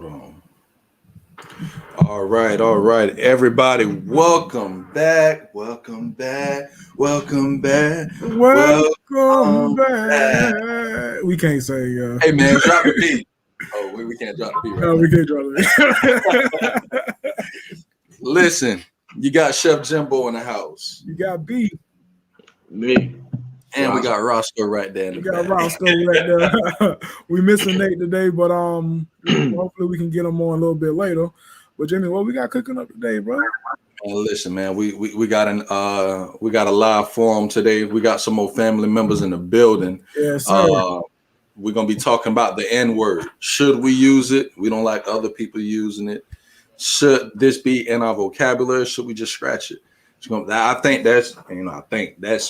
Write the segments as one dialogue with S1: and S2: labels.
S1: Hold on. All right, everybody. Welcome back. Welcome back.
S2: Welcome back. We can't say.
S1: Hey man, drop the beat. Oh, we can't drop the beat right
S2: No,
S1: now.
S2: we can't drop the beat.
S1: Listen, you got Chef Jimbo in the house.
S2: You got B.
S3: Me.
S1: And we got Roscoe right there in the
S2: We got
S1: back.
S2: Roscoe right there. We missing Nate today, but hopefully we can get him on a little bit later. But Jimmy, what we got cooking up today, bro?
S1: And listen, man, we got a live forum today. We got some more family members in the building.
S2: Yes, sir.
S1: We're gonna be talking about the N-word. Should we use it? We don't like other people using it. Should this be in our vocabulary? Should we just scratch it? I think that's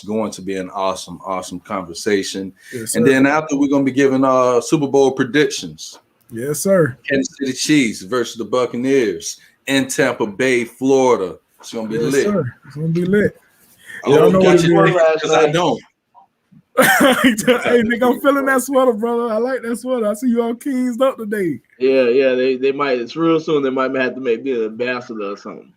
S1: going to be an awesome conversation.
S2: Yes,
S1: and then after we're gonna be giving Super Bowl predictions.
S2: Yes, sir.
S1: Kansas City Chiefs versus the Buccaneers in Tampa Bay, Florida. It's gonna be lit.
S2: Sir. It's gonna be lit.
S1: I don't.
S2: Hey, Nick, I'm feeling that sweater, brother. I like that sweater. I see you all keysed up today.
S3: Yeah. They might. It's real soon. They might have to make me an ambassador or something.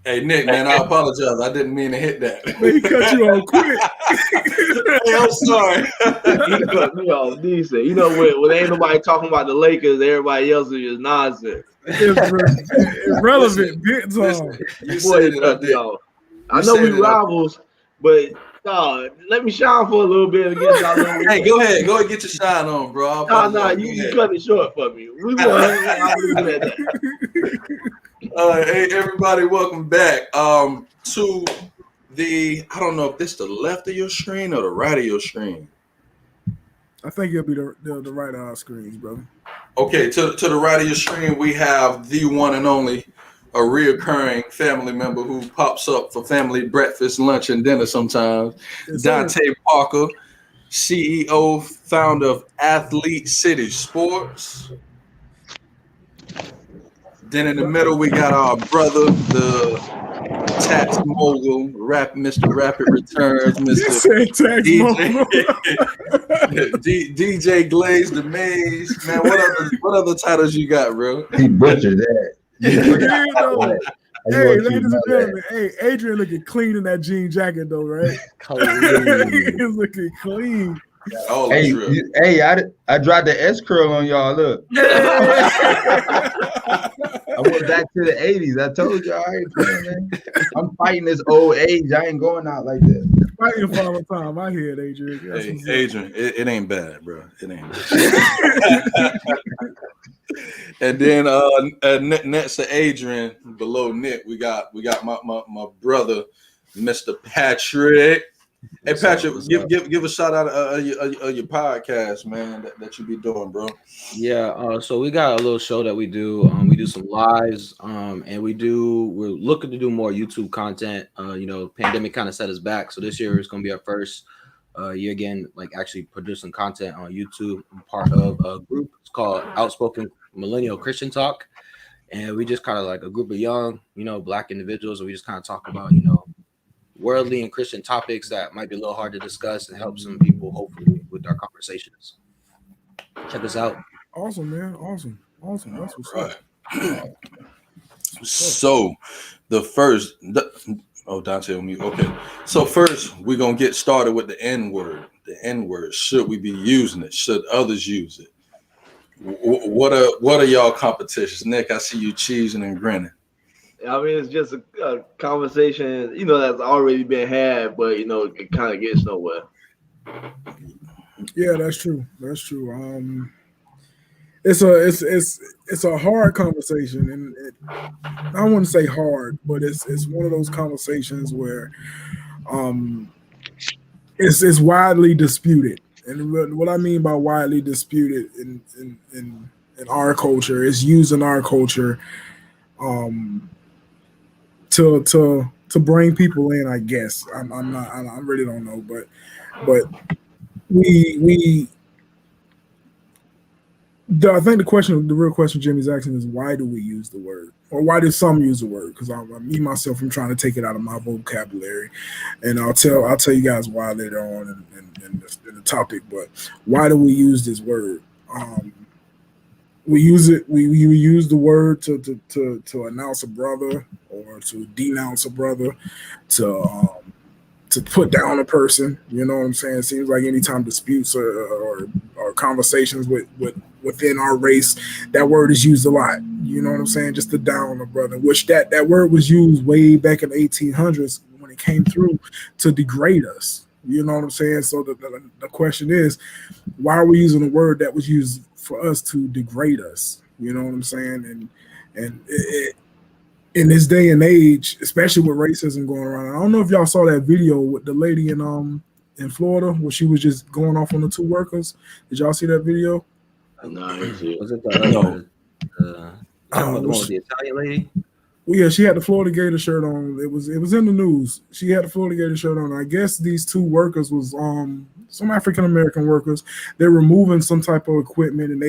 S1: Hey Nick, man, I apologize. I didn't mean to hit that.
S2: He cut you off quick.
S1: Hey, I'm sorry.
S3: He cut me off decent. You know, when ain't nobody talking about the Lakers, everybody else is just nonsense.
S2: Irrelevant bits on.
S1: You said it, I did.
S3: I know we rivals, but let me shine for a little bit against y'all.
S1: Hey, go ahead, get your shine on, bro.
S3: No, you cut it short for me. We want
S1: Hey everybody, welcome back to the, I don't know if this is the left of your screen or the right of your screen.
S2: I think it'll be the right of our screens, brother.
S1: Okay, to the right of your screen, we have the one and only, a reoccurring family member who pops up for family breakfast, lunch, and dinner sometimes. Yes, Dante Parker, CEO, founder of Athlete City Sports. Then in the middle, we got our brother, the tax mogul, Mr. Rapid Returns, Mr. DJ Glaze the Maze. Man, what other titles you got, bro?
S4: He butchered that.
S2: Hey, ladies and gentlemen, hey, Adrian looking clean in that jean jacket though, right? He's looking clean.
S4: I dropped the S curl on y'all. Look, I went back to the 80s. I told y'all, I ain't playing, man. I'm fighting this old age. I ain't going out like that.
S2: Fighting for all the time. I hear it, Adrian.
S1: Hey, Adrian, it ain't bad, bro. It ain't bad. And then next to Adrian, below Nick, we got my brother, Mr. Patrick. Hey Patrick, give a shout out of your podcast, man, that you be doing, bro.
S5: Yeah, so we got a little show that we do. We do some lives, and we're looking to do more YouTube content. Pandemic kind of set us back, so this year is going to be our first year again, like actually producing content on YouTube. I'm part of a group. It's called Outspoken Millennial Christian Talk, and we just kind of like a group of young, Black individuals, and we just kind of talk about, worldly and Christian topics that might be a little hard to discuss and help some people hopefully with our conversations. Check us out.
S2: Awesome, man. Awesome. That's what's up.
S1: So Dante on mute. Okay. So first we're gonna get started with the N-word. The N-word. Should we be using it? Should others use it? What are y'all competitions? Nick, I see you cheesing and grinning.
S3: I mean, it's just a conversation, that's already been had, but it kind of gets nowhere.
S2: Yeah, that's true. It's a hard conversation, and I wouldn't say hard, but it's one of those conversations where it's widely disputed. And what I mean by widely disputed in in our culture. It's used in our culture to bring people in. I guess I'm not. I really don't know, but we. I think the real question Jimmy's asking is why do we use the word, or why do some use the word? Because me myself, I'm trying to take it out of my vocabulary, and I'll tell you guys why later on in the topic. But why do we use this word? We use it. We use the word to announce a brother or to denounce a brother, to put down a person. You know what I'm saying? It seems like anytime disputes or conversations within our race, that word is used a lot. You know what I'm saying? Just to down a brother, which that word was used way back in the 1800s when it came through to degrade us. You know what I'm saying? So the question is, why are we using a word that was used for us to degrade us? You know what I'm saying? And in this day and age, especially with racism going around, I don't know if y'all saw that video with the lady in Florida where she was just going off on the two workers. Did y'all see that video?
S3: No, I didn't see it.
S5: Was it the one with the Italian lady?
S2: Well, yeah, she had the Florida Gator shirt on. It was in the news. She had the Florida Gator shirt on. I guess these two workers was some African American workers. They're removing some type of equipment, and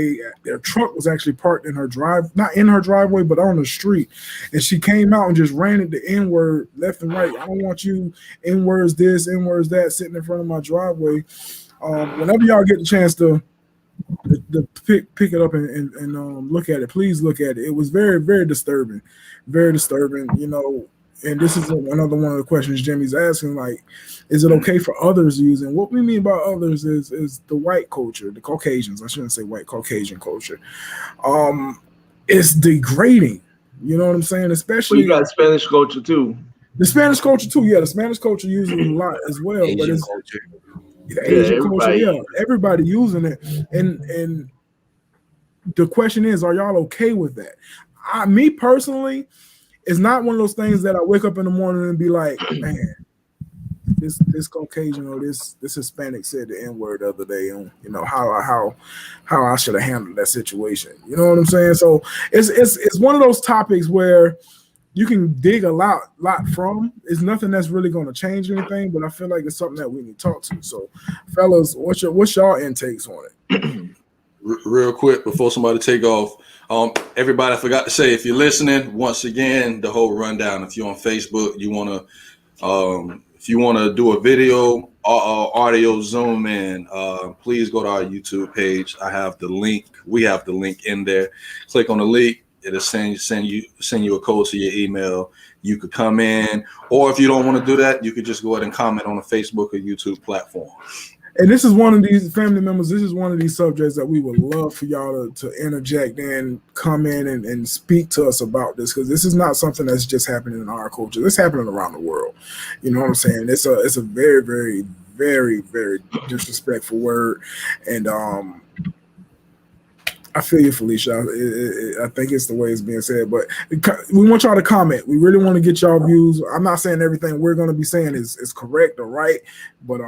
S2: their truck was actually parked in her not in her driveway, but on the street. And she came out and just ran it the N-word left and right. I don't want you N-words this, N-words that sitting in front of my driveway. Whenever y'all get the chance to pick it up and look at it, please look at it. It was very, very disturbing. Very disturbing, you know. And this is another one of the questions Jimmy's asking, like, is it okay for others using? What we mean by others is the white culture, the Caucasians. I shouldn't say white, Caucasian culture. It's degrading. You know what I'm saying? Especially
S3: you got Spanish culture too.
S2: The Spanish culture too. Yeah, the Spanish culture uses it a lot as well.
S5: Asian
S2: but it's
S5: culture.
S2: The Asian culture, yeah. Everybody using it. And the question is, are y'all okay with that? Me personally, it's not one of those things that I wake up in the morning and be like, man, this Caucasian or this Hispanic said the N-word the other day, and you know how I should have handled that situation. You know what I'm saying? So it's one of those topics where you can dig a lot from. It's nothing that's really going to change anything, but I feel like it's something that we need to talk to. So, fellas, what's y'all intakes on it?
S1: Real quick before somebody take off. Everybody, I forgot to say, if you're listening, once again, the whole rundown. If you're on Facebook, if you wanna do a video or audio Zoom in, please go to our YouTube page. I have the link. We have the link in there. Click on the link. It'll send you a code to your email. You could come in, or if you don't want to do that, you could just go ahead and comment on the Facebook or YouTube platform.
S2: And this is one of these family members. This is one of these subjects that we would love for y'all to interject and come in and speak to us about this, because this is not something that's just happening in our culture. It's happening around the world. You know what I'm saying? It's a very, very, very, very disrespectful word. And I feel you, Felicia. I think it's the way it's being said, but we want y'all to comment. We really want to get y'all views. I'm not saying everything we're going to be saying is correct or right, but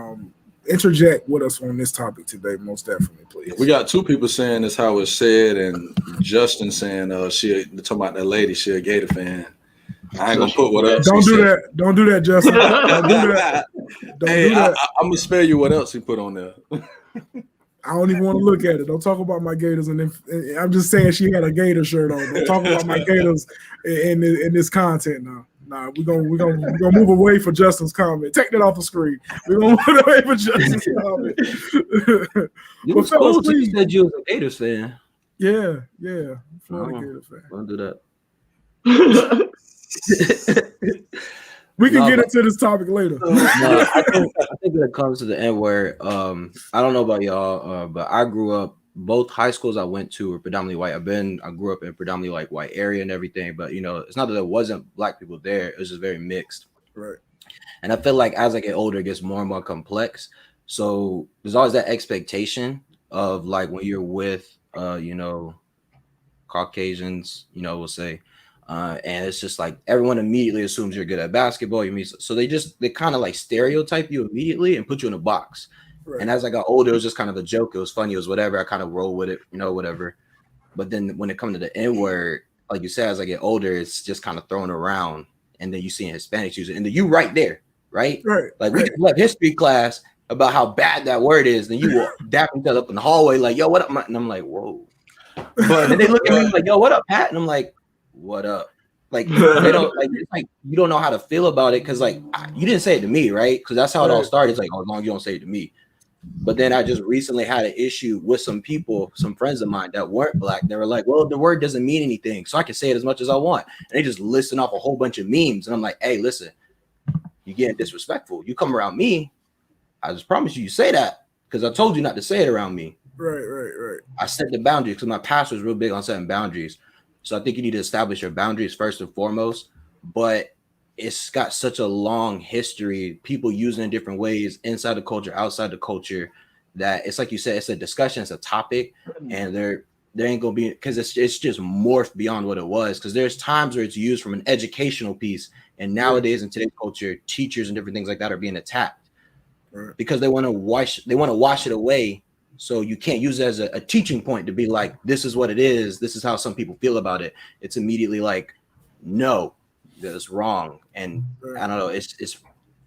S2: interject with us on this topic today, most definitely, please.
S1: We got two people saying this how it's said, and Justin saying she talking about that lady, she a Gator fan. I ain't gonna put what else.
S2: Don't do that. Don't do that, Justin. Don't do that.
S1: I'm gonna spare you what else he put on there.
S2: I don't even want to look at it. Don't talk about my Gators. And I'm just saying she had a Gator shirt on. Don't talk about my Gators in this content now. Nah, we're gonna move away for Justin's comment. Take that off the screen. We're gonna move away for Justin's comment.
S5: You was cool. You said you was a Gators fan.
S2: Yeah, Florida Gators fan.
S5: Don't do that.
S2: We can get into this topic later.
S5: I think when it comes to the N-word, I don't know about y'all, but I grew up. Both high schools I went to were predominantly white. I grew up in a predominantly like white area and everything, but you know, it's not that there wasn't black people there. It was just very mixed.
S2: Right.
S5: And I feel like as I get older, it gets more and more complex. So there's always that expectation of like when you're with, Caucasians, we'll say, and it's just like everyone immediately assumes you're good at basketball. So they kind of like stereotype you immediately and put you in a box. Right. And as I got older, it was just kind of a joke. It was funny. It was whatever. I kind of roll with it, whatever. But then when it comes to the N word, like you said, as I get older, it's just kind of thrown around, and then you see Hispanics use it, and then you right there, right?
S2: Right.
S5: Like we just left history class about how bad that word is, then you walk dap each other up in the hallway, like, yo, what up? And I'm like, whoa.
S1: But
S5: And they look at me like, yo, what up, Pat? And I'm like, what up? Like they don't like, it's like you don't know how to feel about it because like you didn't say it to me, right? Because that's how it all started. It's like, oh, as long as you don't say it to me. But then I just recently had an issue with some people, some friends of mine that weren't black. They were like, well, the word doesn't mean anything, so I can say it as much as I want. And they just listing off a whole bunch of memes. And I'm like, hey, listen, you're getting disrespectful. You come around me, I just promise you say that because I told you not to say it around me.
S2: Right.
S5: I set the boundaries because my pastor is real big on setting boundaries. So I think you need to establish your boundaries first and foremost. But it's got such a long history, people using it in different ways inside the culture, outside the culture, that it's like you said, it's a discussion, it's a topic, and there ain't gonna be because it's just morphed beyond what it was. Because there's times where it's used from an educational piece, and nowadays in today's culture, teachers and different things like that are being attacked because they want to wash it away. So you can't use it as a teaching point to be like, this is what it is. This is how some people feel about it. It's immediately like, no, that's wrong. And I don't know. It's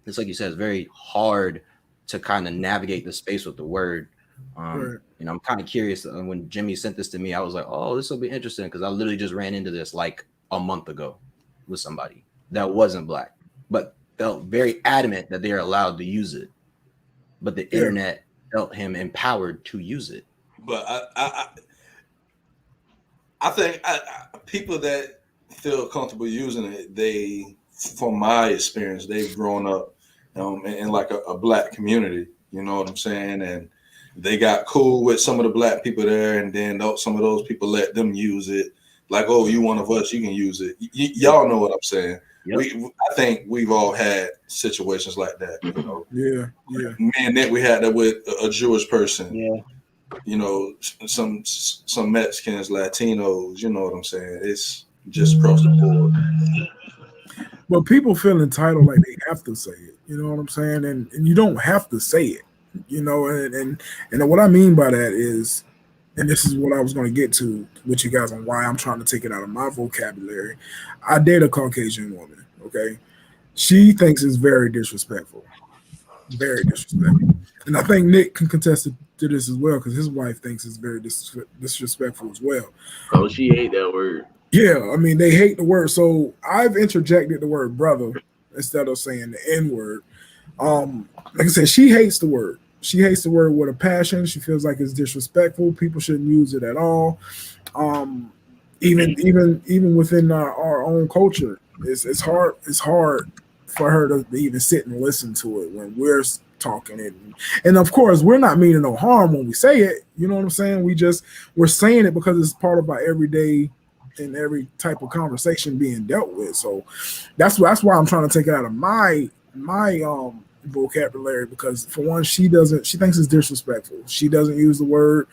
S5: like you said, it's very hard to kind of navigate the space with the word. You know, I'm kind of curious. When Jimmy sent this to me, I was like, oh, this will be interesting because I literally just ran into this like a month ago with somebody that wasn't black, but felt very adamant that they're allowed to use it. But the internet felt him empowered to use it.
S1: But I think people that feel comfortable using it, they, from my experience, they've grown up in like a black community. You know what I'm saying? And they got cool with some of the black people there, and then some of those people let them use it. Like, oh, you one of us, you can use it. Y'all know what I'm saying. Yep. I think we've all had situations like that. You know?
S2: Yeah.
S1: Me and Nick, we had that with a Jewish person.
S5: Yeah.
S1: You know, some Mexicans, Latinos. You know what I'm saying? It's just across the board.
S2: But people feel entitled, like they have to say it. You know what I'm saying? And you don't have to say it. You know, and what I mean by that is, and this is what I was going to get to with you guys on why I'm trying to take it out of my vocabulary. I date a Caucasian woman, okay? She thinks it's very disrespectful. Very disrespectful. And I think Nick can contest to this as well because his wife thinks it's very disrespectful as well.
S3: Oh, she hate that word.
S2: Yeah, I mean, they hate the word. So I've interjected the word brother instead of saying the N-word. Like I said, she hates the word. She hates the word with a passion. She feels like it's disrespectful. People shouldn't use it at all. Even within our own culture, it's hard. It's hard for her to even sit and listen to it when we're talking it. And of course, we're not meaning no harm when we say it. You know what I'm saying? We're saying it because it's part of our everyday and every type of conversation being dealt with. So that's why I'm trying to take it out of my vocabulary, because for one, she thinks it's disrespectful. She doesn't use the word.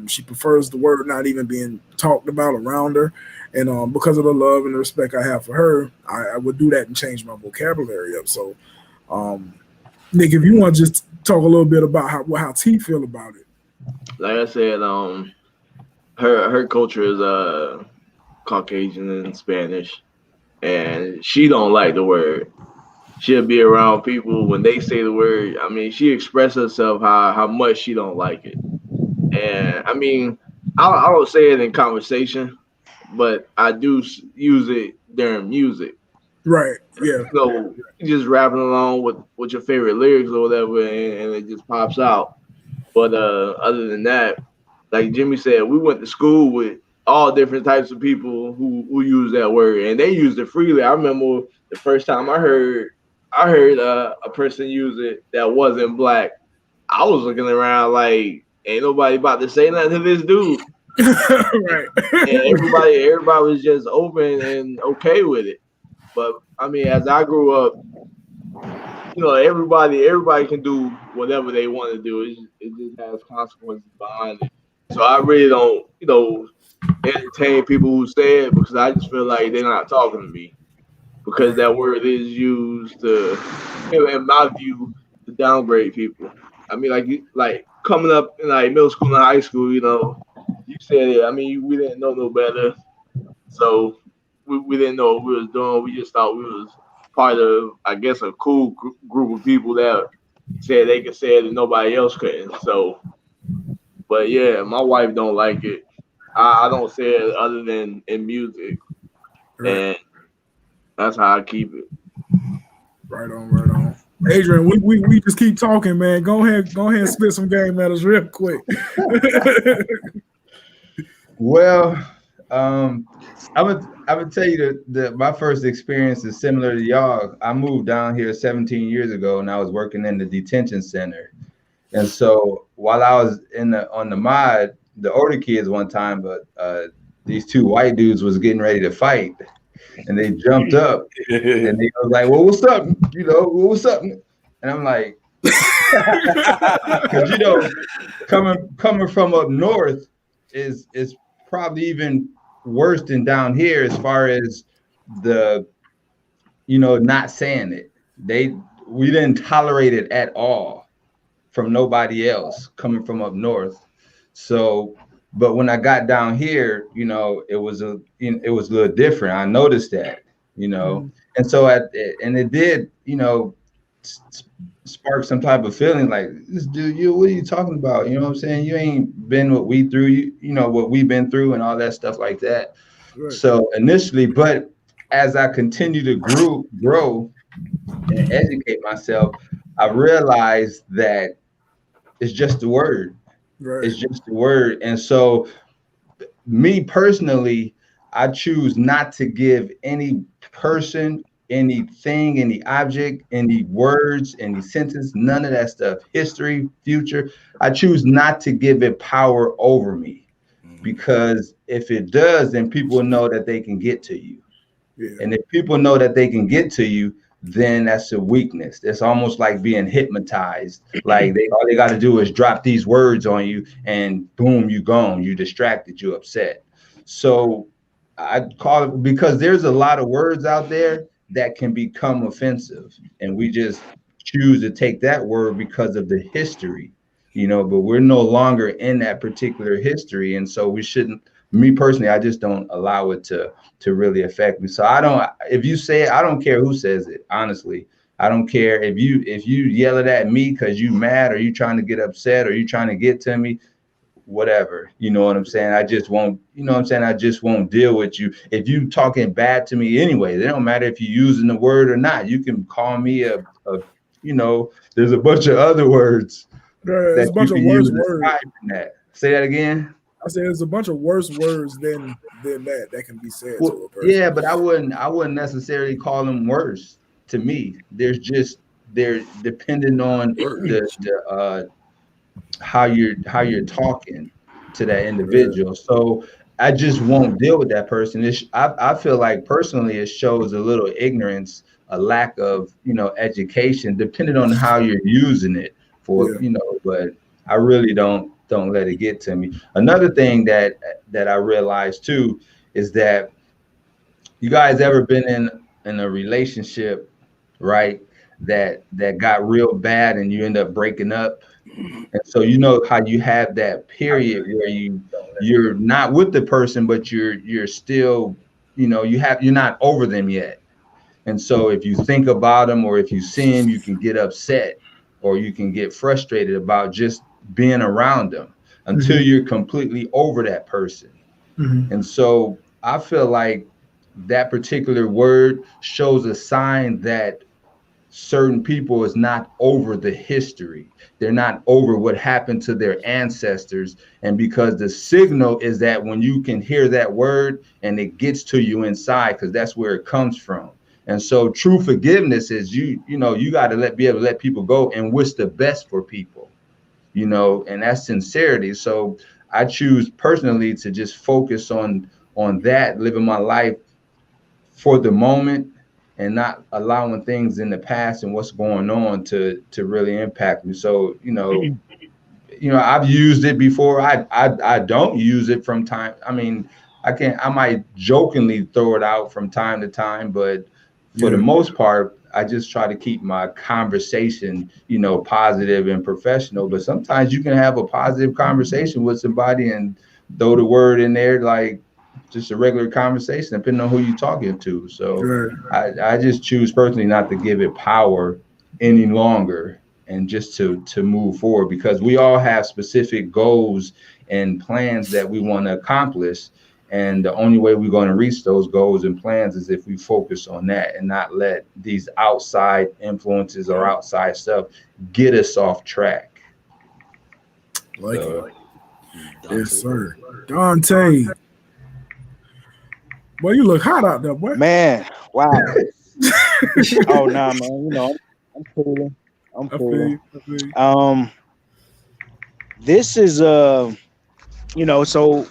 S2: She prefers the word not even being talked about around her. And because of the love and the respect I have for her, I would do that and change my vocabulary up. So Nick, if you want to just talk a little bit about how T feel about it.
S3: Like I said, her culture is Caucasian and Spanish, and she don't like the word. She'll be around people when they say the word. I mean, she expressed herself how much she don't like it. And I mean, I don't say it in conversation, but I do use it during music.
S2: Right. Yeah.
S3: So just rapping along with your favorite lyrics or whatever, and it just pops out. But other than that, like Jimmy said, we went to school with all different types of people who use that word, and they used it freely. I remember the first time I heard a person use it that wasn't black. I was looking around like, ain't nobody about to say nothing to this dude.
S2: Right.
S3: And everybody was just open and okay with it. But I mean, as I grew up, you know, everybody can do whatever they want to do. It just has consequences behind it. So I really don't, you know, entertain people who say it, because I just feel like they're not talking to me, because that word is used to, you know, in my view, to downgrade people. I mean, like coming up in like middle school and high school, you know, you said it. I mean, we didn't know no better, so we didn't know what we was doing. We just thought we was part of, I guess, a cool group of people that said they could say it and nobody else couldn't. So, but yeah, my wife don't like it. I don't say it other than in music,
S2: Right.
S3: and that's how I keep it.
S2: Right on, right on. Adrian, we just keep talking, man. Go ahead and spit some game matters real quick.
S4: Well, I would tell you that my first experience is similar to y'all. I moved down here 17 years ago, and I was working in the detention center. And so while I was on the mod, the older kids one time, but these two white dudes was getting ready to fight, and they jumped up and they was like, "Well, what's up? You know, well, what's up?" And I'm like, because coming from up north is probably even worse than down here as far as the not saying it. We didn't tolerate it at all from nobody else coming from up north. So, but when I got down here, it was a little different. I noticed that, and so and it did, spark some type of feeling like, this dude, what are you talking about? You know what I'm saying? You ain't been what we through, what we've been through and all that stuff like that. Right. So initially, but as I continue to grow and educate myself, I realized that it's just a word. Right. It's just a word. And so me personally, I choose not to give any person, anything, any object, any words, any sentence, none of that stuff, history, future. I choose not to give it power over me, because if it does, then people know that they can get to you. Yeah. And if people know that they can get to you, then that's a weakness. It's almost like being hypnotized. Like all they got to do is drop these words on you and boom, you gone. You distracted, you upset. So I call it, because there's a lot of words out there that can become offensive, and we just choose to take that word because of the history, but we're no longer in that particular history. And so we shouldn't, me personally, I just don't allow it to really affect me. So if you say it, I don't care who says it, honestly. I don't care if you yell it at me because you mad, or you trying to get upset, or you trying to get to me, whatever, you know what I'm saying? I just won't, I just won't deal with you. If you talking bad to me anyway, it don't matter if you're using the word or not. You can call me there's a bunch of other words.
S2: There's a bunch of worse words.
S4: Say that again.
S2: I said there's a bunch of worse words than that can be said to a person.
S4: Yeah, but I wouldn't necessarily call them worse to me. They're depending on the how you're talking to that individual. Yeah. So I just won't deal with that person. I feel like personally it shows a little ignorance, a lack of education, depending on how you're using it for. But I really don't let it get to me. Another thing that I realized too is that you guys ever been in a relationship, right, that got real bad and you end up breaking up, and so how you have that period where you're not with the person, but you're still you're not over them yet. And so if you think about them, or if you see them, you can get upset, or you can get frustrated about just being around them until you're completely over that person. And so I feel like that particular word shows a sign that certain people is not over the history. They're not over what happened to their ancestors. And because the signal is that when you can hear that word and it gets to you inside, because that's where it comes from. And so true forgiveness is you got to be able to let people go and wish the best for people, and that's sincerity. So I choose personally to just focus on that, living my life for the moment and not allowing things in the past and what's going on to really impact me. So, I've used it before. I don't use it from time. I mean, I might jokingly throw it out from time to time, but for the most part, I just try to keep my conversation, positive and professional. But sometimes you can have a positive conversation with somebody and throw the word in there like just a regular conversation, depending on who you're talking to. So
S2: Right.
S4: I just choose personally not to give it power any longer and just to move forward, because we all have specific goals and plans that we want to accomplish. And the only way we're going to reach those goals and plans is if we focus on that and not let these outside influences or outside stuff get us off track.
S2: Like
S4: So,
S2: it. Yes, sir. Dante. Boy, you look hot out there, boy.
S6: Man, wow. Oh no, nah, man. You know, I'm cooling. I'm
S2: I feel
S6: cooling.
S2: you. I feel you.
S6: This is you know, so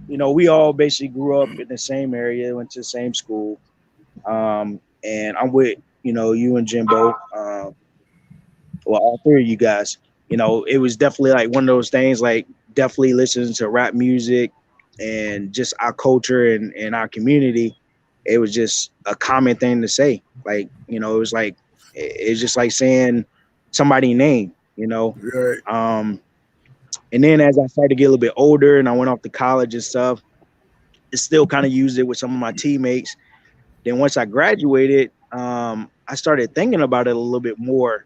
S6: you know, we all basically grew up in the same area, went to the same school. And I'm with, you know, you and Jimbo. Well, all three of you guys. You know, it was definitely like one of those things, like definitely listening to rap music and just our culture and our community. It was just a common thing to say. Like, you know, it was like it's just like saying somebody's name, you know.
S2: Right.
S6: And then as I started to get a little bit older and I went off to college and stuff, I still kind of used it with some of my teammates. Then once I graduated, I started thinking about it a little bit more.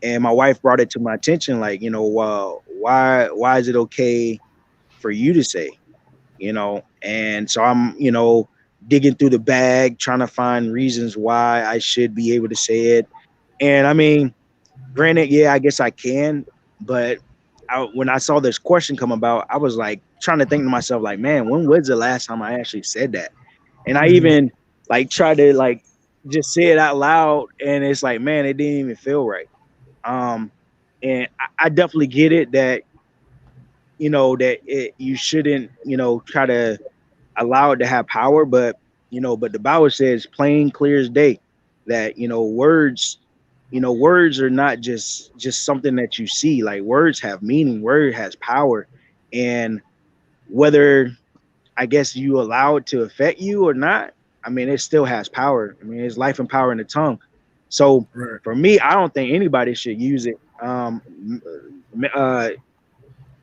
S6: And my wife brought it to my attention, like, you know, why is it okay for you to say, you know? And so I'm, you know, digging through the bag, trying to find reasons why I should be able to say it. And I mean, granted, yeah, I guess I can, but when I saw this question come about, I was like trying to think to myself, like, man, when was the last time I actually said that? And I even like tried to like just say it out loud, and it's like, man, it didn't even feel right. And I definitely get it that, you know, that you shouldn't, you know, try to allow it to have power, but you know, but the Bible says plain clear as day that, you know, words are not just something that you see. Like words have meaning, word has power, and whether I guess you allow it to affect you or not, I mean, it still has power. I mean, it's life and power in the tongue. So
S2: Right.
S6: for me, I don't think anybody should use it.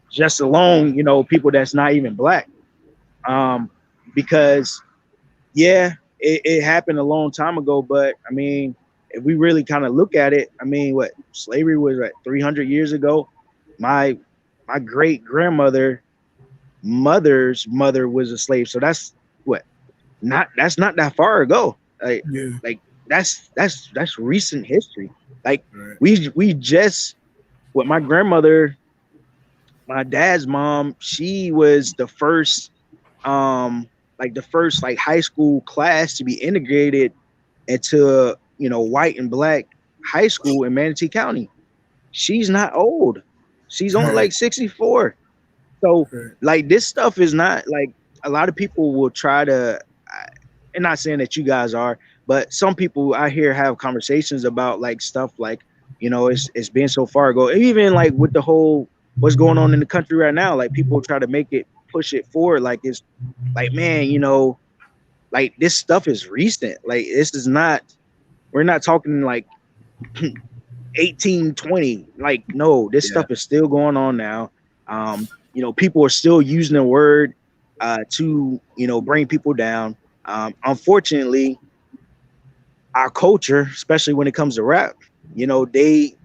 S6: Just alone, you know, people that's not even black. Because yeah, it happened a long time ago, but I mean, if we really kind of look at it, I mean, what slavery was like 300 years ago. My great grandmother mother's mother was a slave, so that's what that's not that far ago.
S2: Yeah.
S6: Like that's recent history. Like
S2: Right.
S6: we just with my grandmother, my dad's mom, she was the first like the first like high school class to be integrated into, you know, white and black high school in Manatee County. She's not old. She's only like 64. So
S2: Right.
S6: like this stuff is not like a lot of people will try to, and not saying that you guys are, but some people I hear have conversations about like stuff like, you know, it's been so far ago. Even like with the whole what's going on in the country right now, like people try to make it push it forward like it's like, man, you know, like this stuff is recent. Like this is not, we're not talking like 1820. Like no, this stuff is still going on now. You know, people are still using the word to, you know, bring people down. Unfortunately, our culture, especially when it comes to rap, you know, they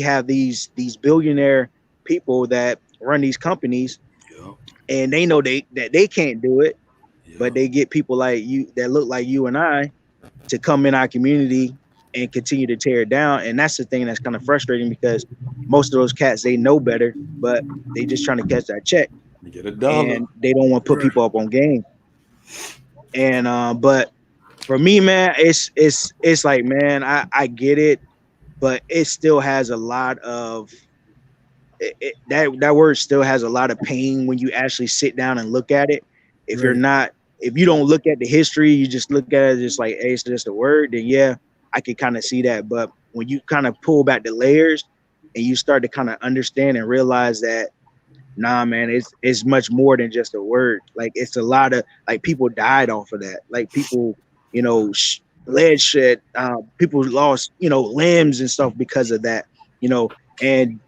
S6: have these billionaire people that run these companies, and they know that they can't do it, but they get people like you that look like you and I to come in our community and continue to tear it down. And that's the thing that's kind of frustrating, because most of those cats, they know better, but they just trying to catch that check.
S1: Get a dollar.
S6: And they don't want to put people up on game. And but for me, man, it's like, man, I get it, but it still has a lot of that word still has a lot of pain when you actually sit down and look at it. If you're not, if you don't look at the history, you just look at it just like, hey, it's just a word, then yeah, I could kind of see that. But when you kind of pull back the layers and you start to kind of understand and realize that, nah, man, it's much more than just a word. Like it's a lot of, like, people died off of that. Like people, you know, lead shed, people lost, you know, limbs and stuff because of that, you know. And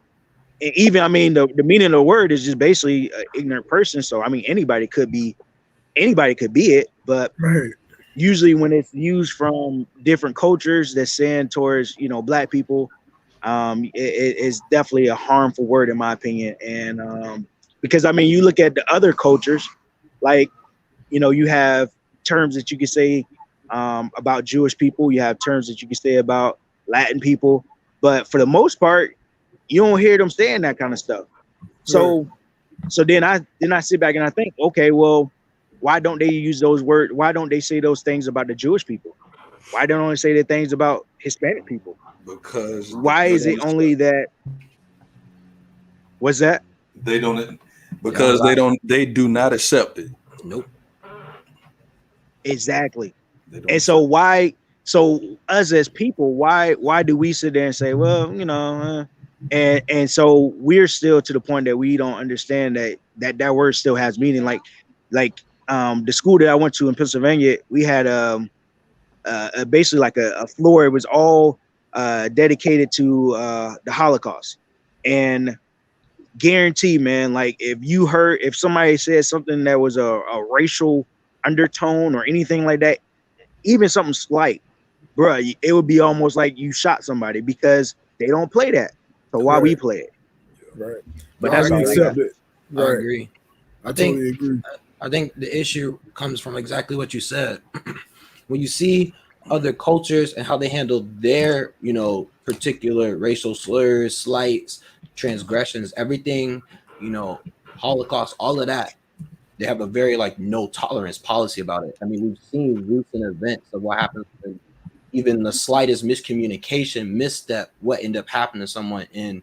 S6: even I mean the meaning of the word is just basically an ignorant person. So I mean anybody could be it, but
S2: Right.
S6: usually when it's used from different cultures that's saying towards black people, it's definitely a harmful word in my opinion. And because I mean you look at the other cultures, like you have terms that you can say about Jewish people, you have terms that you can say about Latin people, but for the most part you don't hear them saying that kind of stuff. So then I sit back and I think, okay, well, why don't they use those words? Why don't they say those things about the Jewish people? Why don't they say the things about Hispanic people?
S1: Because
S6: Why is it only that? What's that?
S1: they don't, because they do not accept it.
S5: Nope.
S6: Exactly.
S1: They don't
S6: And so why? So us as people, why do we sit there and say, well, and so we're still to the point that we don't understand that word still has meaning. Like the school that I went to in Pennsylvania, we had basically like a floor. It was all dedicated to the Holocaust, and guarantee, man, like if somebody said something that was a racial undertone or anything like that, even something slight, bruh, it would be almost like you shot somebody because they don't play that. So why we play it?
S2: Right.
S6: But
S2: Why
S6: that's
S2: we
S6: all I
S2: accept
S6: got.
S2: it.
S5: I
S2: Right.
S5: agree.
S2: I totally agree.
S5: I think the issue comes from exactly what you said. When you see other cultures and how they handle their, particular racial slurs, slights, transgressions, everything, Holocaust, all of that, they have a very no tolerance policy about it. I mean, we've seen recent events of what happens when even the slightest miscommunication, misstep, what ended up happening to someone in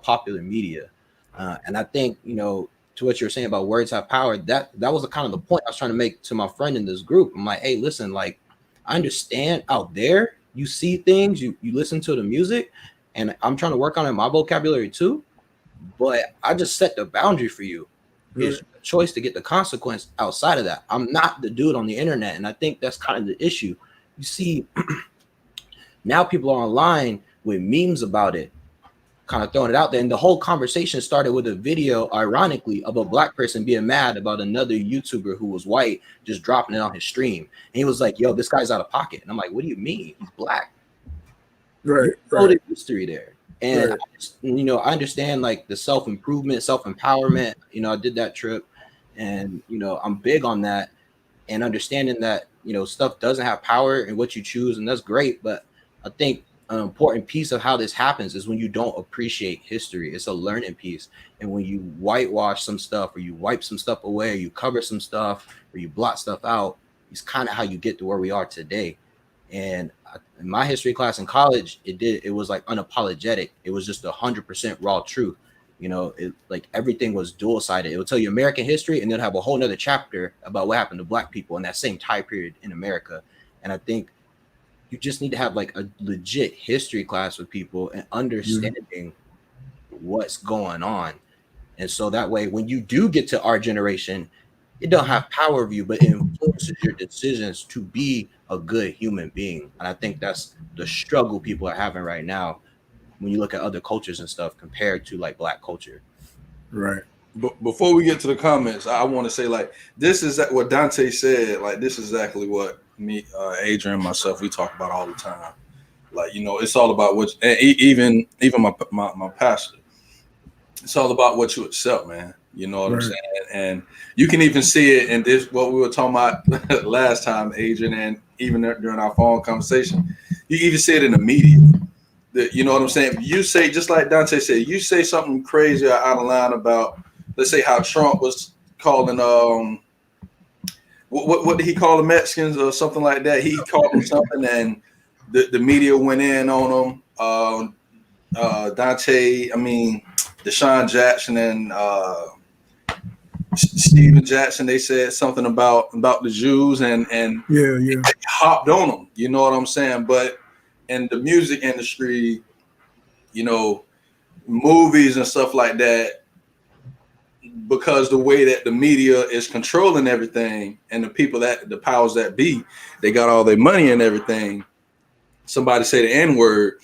S5: popular media. And I think, to what you're saying about words have power, that was the kind of the point I was trying to make to my friend in this group. I'm like, hey, listen, like, I understand out there, you see things, you listen to the music, and I'm trying to work on it in my vocabulary too. But I just set the boundary for you.
S2: Right.
S5: It's your choice to get the consequence outside of that. I'm not the dude on the internet. And I think that's kind of the issue. You see, now people are online with memes about it, kind of throwing it out there. And the whole conversation started with a video, ironically, of a black person being mad about another YouTuber who was white just dropping it on his stream. And he was like, yo, this guy's out of pocket. And I'm like, what do you mean? He's black.
S2: Right.
S5: Right. History there. And
S2: right.
S5: I understand like the self-improvement, self-empowerment. I did that trip, and I'm big on that, and understanding that stuff doesn't have power in what you choose, and that's great. But I think an important piece of how this happens is when you don't appreciate history. It's a learning piece, and when you whitewash some stuff, or you wipe some stuff away, or you cover some stuff, or you blot stuff out, it's kind of how you get to where we are today. And in my history class in college, it was like unapologetic. It was just 100% raw truth. It like everything was dual sided. It would tell you American history, and then have a whole nother chapter about what happened to black people in that same time period in America. And I think you just need to have like a legit history class with people and understanding what's going on. And so that way, when you do get to our generation, it don't have power of you, but it influences your decisions to be a good human being. And I think that's the struggle people are having right now when you look at other cultures and stuff compared to like black culture.
S2: Right.
S1: But before we get to the comments, I want to say like this is what Dante said. Like this is exactly what me, Adrian, and myself, we talk about all the time. Like it's all about what, and even my pastor. It's all about what you accept, man. You know what I'm saying? And you can even see it in this, what we were talking about last time, Adrian, and even during our phone conversation. You even see it in the media. You know what I'm saying? You say, just like Dante said, you say something crazy or out of line about, let's say how Trump was calling, what did he call the Mexicans or something like that? He called them something, and the media went in on him. Deshaun Jackson and Steven Jackson, they said something about the Jews and
S2: yeah,
S1: hopped on them. You know what I'm saying? But in the music industry, movies and stuff like that, because the way that the media is controlling everything, and the powers that be, they got all their money and everything. Somebody say the N-word,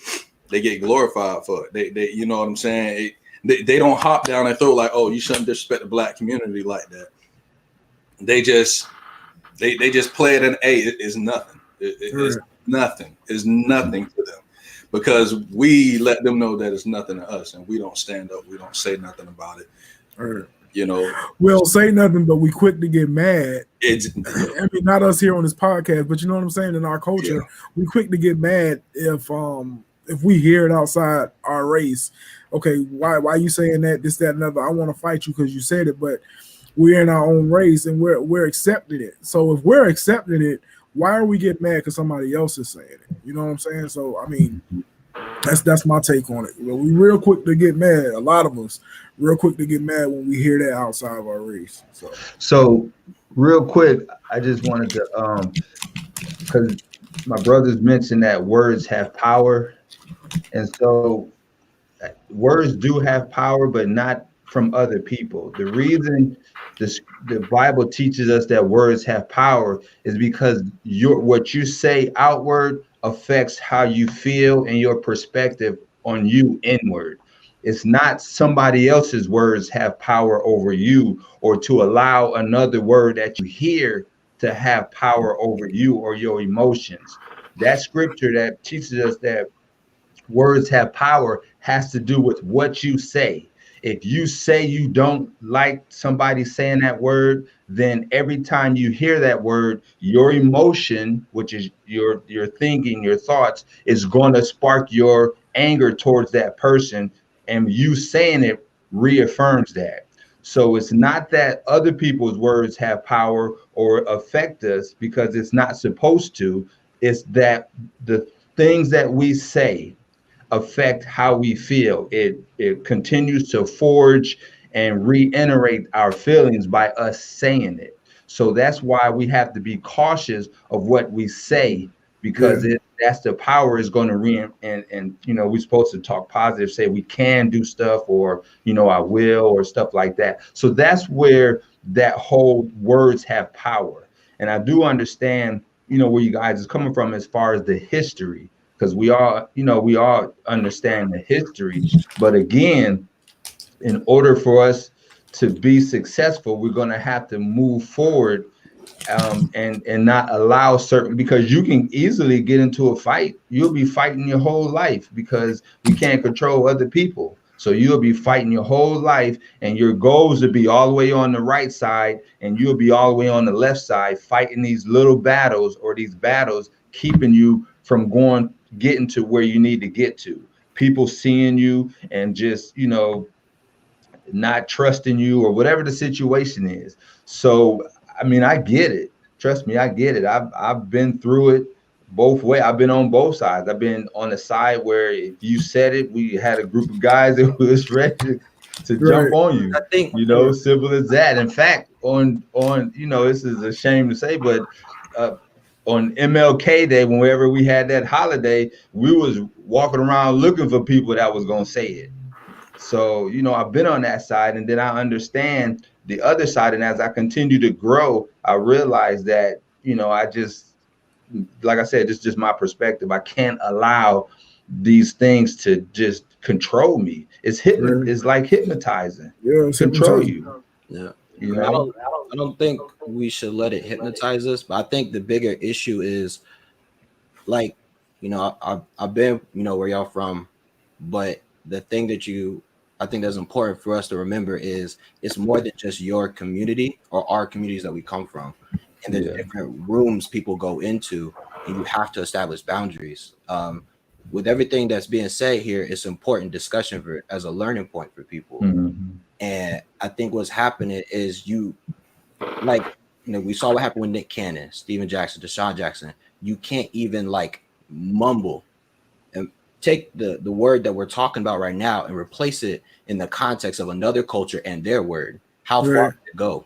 S1: they get glorified for it. They you know what I'm saying? They don't hop down and throw like, oh, you shouldn't disrespect the black community like that. They just play it in it's nothing. It's nothing. It's nothing to them because we let them know that it's nothing to us, and we don't stand up. We don't say nothing about it. You know,
S2: we don't say nothing, but we quick to get mad. I mean, not us here on this podcast, but you know what I'm saying. In our culture, we quick to get mad if we hear it outside our race. Okay, why you saying that? This, that, and other. I want to fight you because you said it, but we're in our own race and we're accepting it. So if we're accepting it, why are we getting mad because somebody else is saying it? You know what I'm saying? So I mean, that's my take on it. We real quick to get mad. A lot of us real quick to get mad when we hear that outside of our race.
S4: So real quick, I just wanted to because my brothers mentioned that words have power, and so words do have power, but not from other people. The reason the Bible teaches us that words have power is because what you say outward affects how you feel and your perspective on you inward. It's not somebody else's words have power over you, or to allow another word that you hear to have power over you or your emotions. That scripture that teaches us that words have power has to do with what you say. If you say you don't like somebody saying that word, then every time you hear that word, your emotion, which is your thinking, your thoughts, is going to spark your anger towards that person, and you saying it reaffirms that. So it's not that other people's words have power or affect us, because it's not supposed to. It's that the things that we say affect how we feel. It continues to forge and reiterate our feelings by us saying it. So that's why we have to be cautious of what we say, because that's the power is going to and you know, we're supposed to talk positive, say we can do stuff, or you know, I will, or stuff like that. So that's where that whole words have power. And I do understand, you know, where you guys is coming from as far as the history, because we all understand the history. But again, in order for us to be successful, we're going to have to move forward, and not allow certain, because you can easily get into a fight. You'll be fighting your whole life because we can't control other people. So you'll be fighting your whole life, and your goals will be all the way on the right side, and you'll be all the way on the left side, fighting these little battles, or these battles keeping you from getting to where you need to get to. People seeing you and just, you know, not trusting you, or whatever the situation is. So, I mean, I get it. Trust me, I get it. I've been through it both ways. I've been on both sides. I've been on the side where if you said it, we had a group of guys that was ready to jump on you.
S5: I think,
S4: you know, simple as that. In fact, on you know, this is a shame to say, but on MLK Day, whenever we had that holiday, we was walking around looking for people that was gonna say it. So, you know, I've been on that side, and then I understand the other side. And as I continue to grow, I realize that, you know, I just, like I said, it's just my perspective. I can't allow these things to just control me. It's like hypnotizing. Control you.
S5: Yeah.
S4: You know,
S5: I don't think we should let it hypnotize us, but I think the bigger issue is, like, you know, I've been, you know, where y'all from, but the thing that I think that's important for us to remember is it's more than just your community or our communities that we come from, and the different rooms people go into, and you have to establish boundaries. With everything that's being said here, it's important discussion as a learning point for people.
S4: Mm-hmm.
S5: And I think what's happening is like, you know, we saw what happened with Nick Cannon, Steven Jackson, Deshaun Jackson. You can't even like mumble and take the word that we're talking about right now and replace it in the context of another culture and their word. How far can it go?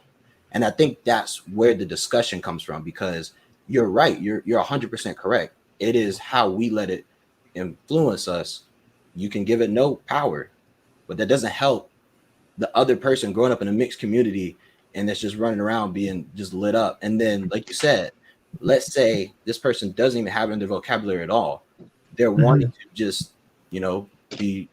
S5: And I think that's where the discussion comes from, because you're right. You're 100% correct. It is how we let it influence us. You can give it no power, but that doesn't help the other person growing up in a mixed community and that's just running around being just lit up. And then, like you said, let's say this person doesn't even have it in their vocabulary at all. They're wanting to just, you know, be,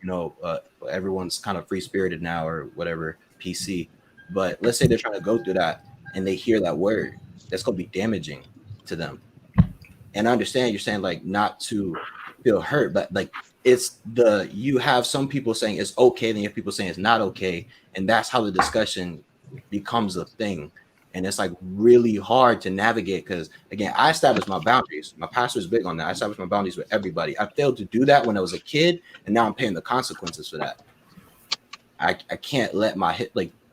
S5: everyone's kind of free spirited now or whatever, PC. But let's say they're trying to go through that and they hear that word, that's going to be damaging to them. And I understand you're saying like not to feel hurt, but like you have some people saying it's okay, then you have people saying it's not okay, and that's how the discussion becomes a thing. And it's like really hard to navigate because again, I established my boundaries. My pastor is big on that. I established my boundaries with everybody. I failed to do that when I was a kid, and now I'm paying the consequences for that. I can't let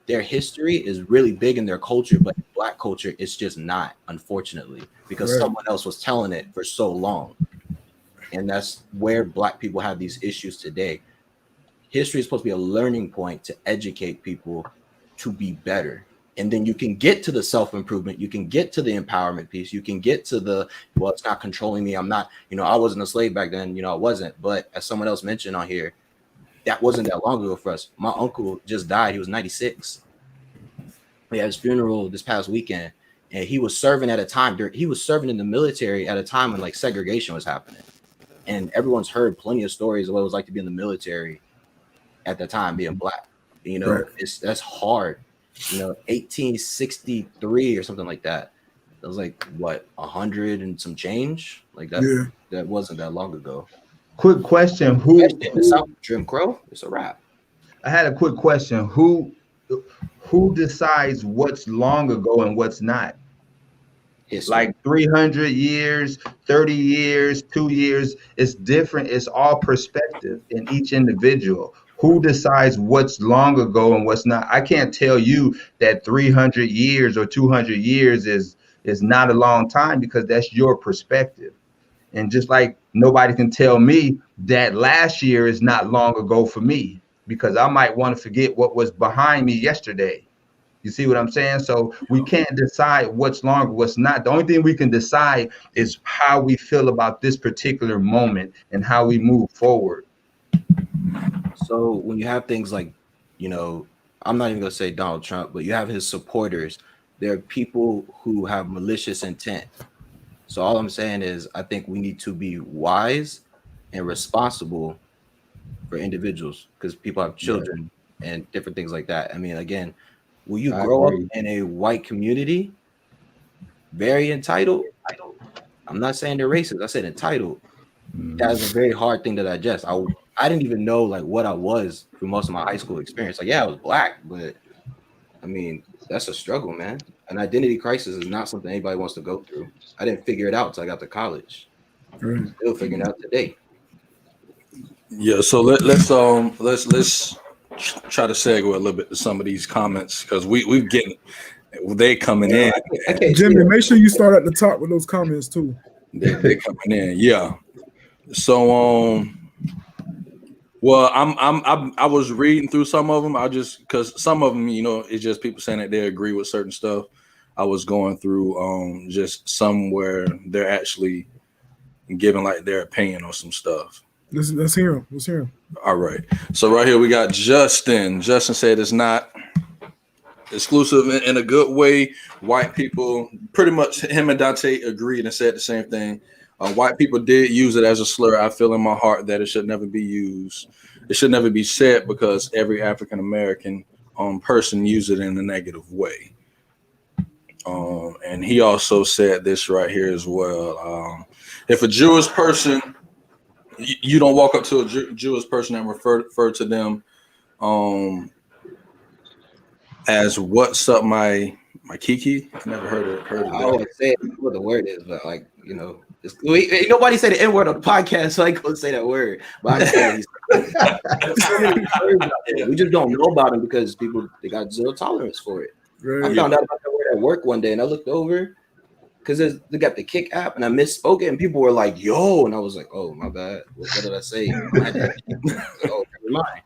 S5: their history is really big in their culture, but in Black culture, it's just not, unfortunately, because someone else was telling it for so long. And that's where Black people have these issues today. History is supposed to be a learning point to educate people to be better. And then you can get to the self-improvement, you can get to the empowerment piece, you can get to it's not controlling me. I'm not, I wasn't a slave back then, I wasn't. But as someone else mentioned on here, that wasn't that long ago for us. My uncle just died. He was 96. We had his funeral this past weekend, and he was serving at a time. He was serving in the military at a time when like segregation was happening, and everyone's heard plenty of stories of what it was like to be in the military at the time, being Black. That's hard. 1863 or something like that. That was like what 100 and some change. Like that. Yeah. That wasn't that long ago.
S4: Quick question:
S5: Jim Crow? It's a wrap.
S4: I had a quick question: Who decides what's long ago and what's not? It's like 300 years, 30 years, 2 years. It's different. It's all perspective in each individual. Who decides what's long ago and what's not? I can't tell you that 300 years or 200 years is not a long time because that's your perspective. And just like nobody can tell me that last year is not long ago for me because I might want to forget what was behind me yesterday. You see what I'm saying? So we can't decide what's long, what's not. The only thing we can decide is how we feel about this particular moment and how we move forward.
S5: So when you have things like, I'm not even going to say Donald Trump, but you have his supporters. There are people who have malicious intent. So all I'm saying is I think we need to be wise and responsible for individuals because people have children and different things like that. I mean, again, when you grow up in a white community, very entitled, I'm not saying they're racist. I said entitled. That's a very hard thing to digest. I didn't even know like what I was through most of my high school experience. Like, yeah, I was Black, but I mean, that's a struggle, man. An identity crisis is not something anybody wants to go through. I didn't figure it out until I got to college. I'm still figuring it out today.
S1: Yeah, so let's try to segue a little bit to some of these comments because we've getting they coming in.
S2: Jimmy, make sure you start at the top with those comments too.
S1: They coming in, yeah. So well, I was reading through some of them. Because some of them, it's just people saying that they agree with certain stuff. I was going through just somewhere they're actually giving like their opinion on some stuff.
S2: Let's hear him. Let's hear him.
S1: All right. So right here we got Justin. Justin said it's not exclusive in a good way. White people, pretty much him and Dante agreed and said the same thing. White people did use it as a slur. I feel in my heart that it should never be used. It should never be said because every African American person used it in a negative way. And he also said this right here as well. If a Jewish person, you don't walk up to a Jewish person and refer to them as "What's up, my Kiki." I never heard of that.
S5: I always say what the word is, but like ain't nobody say the N word on the podcast, so I ain't gonna say that word. But I we just don't know about them because they got zero tolerance for it. Right. I found out about that word at work one day, and I looked over because they got the Kick app, and I misspoke it, and people were like, "Yo," and I was like, "Oh, my bad. What did I say?" Oh, never mind.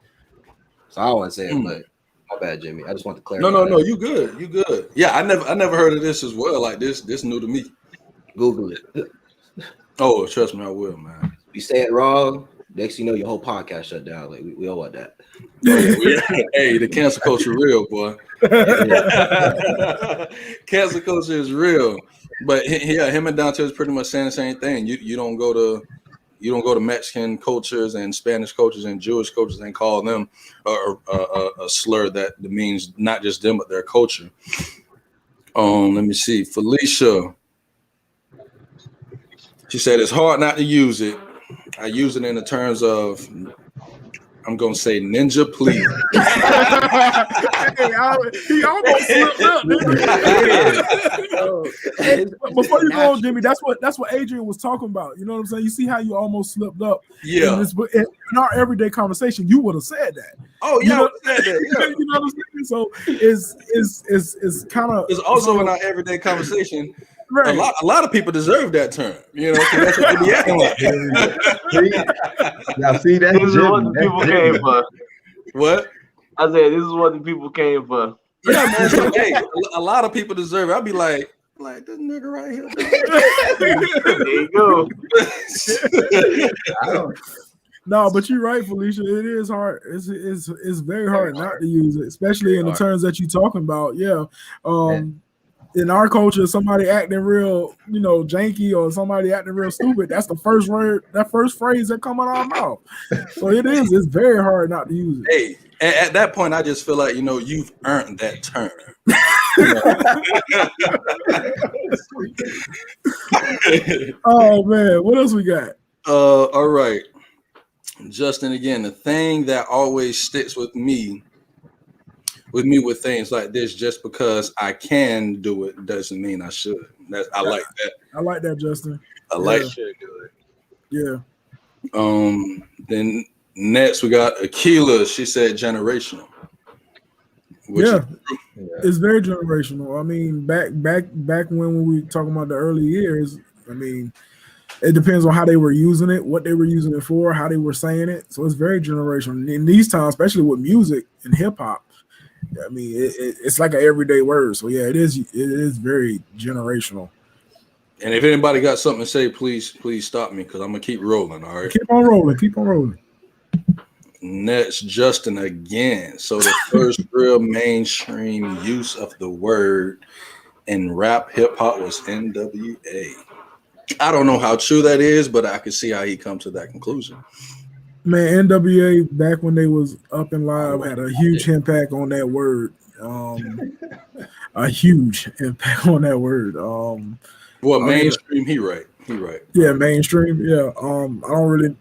S5: So I don't want to say it, but my bad, Jimmy. I just want to clarify.
S1: No, you good. You good. Yeah, I never heard of this as well. Like this new to me.
S5: Google it.
S1: Oh, trust me, I will, man.
S5: You say it wrong, next you know your whole podcast shut down. Like we all want that.
S1: Hey, the cancel culture real, boy. Cancel culture is real. But yeah, him and Dante is pretty much saying the same thing. You don't go to You don't go to Mexican cultures and Spanish cultures and Jewish cultures and call them a slur that means not just them but their culture. Let me see. Felicia. She said it's hard not to use it. I use it in the terms of, I'm gonna say ninja, please.
S2: He almost slipped up. Hey, before you go, Jimmy, that's what Adrian was talking about. You know what I'm saying? You see how you almost slipped up.
S1: Yeah.
S2: In our everyday conversation, you would have said that.
S1: Oh yeah, said that, yeah.
S2: You know what I'm saying? So it's kind of.
S1: It's also in our everyday conversation.
S2: Right.
S1: A lot of people deserve that term, you know, because that's what they be acting like.
S4: Now, see, that's
S3: This is what the people came for.
S1: What?
S3: I said, this is what the people came for.
S1: Yeah, man. So, hey, a lot of people deserve it. I'll be like this nigga right here.
S3: There you go.
S2: No, but you're right, Felicia. It is hard. It's very hard not to use it, especially in the terms that you're talking about. Yeah. In our culture, somebody acting real, janky, or somebody acting real stupid, that's the first word, that first phrase that come out of our mouth. So it's very hard not to use it.
S1: Hey, at that point, I just feel like, you've earned that term.
S2: Oh man, what else we got?
S1: All right. Justin, again, the thing that always sticks with me with things like this, just because I can do it doesn't mean I should. I like that.
S2: I like that, Justin.
S1: I like
S3: Should do it.
S2: Yeah.
S1: Then next we got Akila. She said generational.
S2: It's very generational. I mean, back when we were talking about the early years, I mean, it depends on how they were using it, what they were using it for, how they were saying it. So it's very generational. In these times, especially with music and hip hop, I mean, it's like an everyday word. So yeah, it is very generational.
S1: And if anybody got something to say, please stop me, because I'm gonna keep rolling. All right.
S2: Keep on rolling.
S1: Next, Justin again. So the first real mainstream use of the word in rap hip hop was NWA. I don't know how true that is, but I can see how he come to that conclusion.
S2: Man, NWA back when they was up and live had a huge impact on that word. A huge impact on that word.
S1: Mainstream? He right.
S2: Yeah, mainstream. Yeah. I don't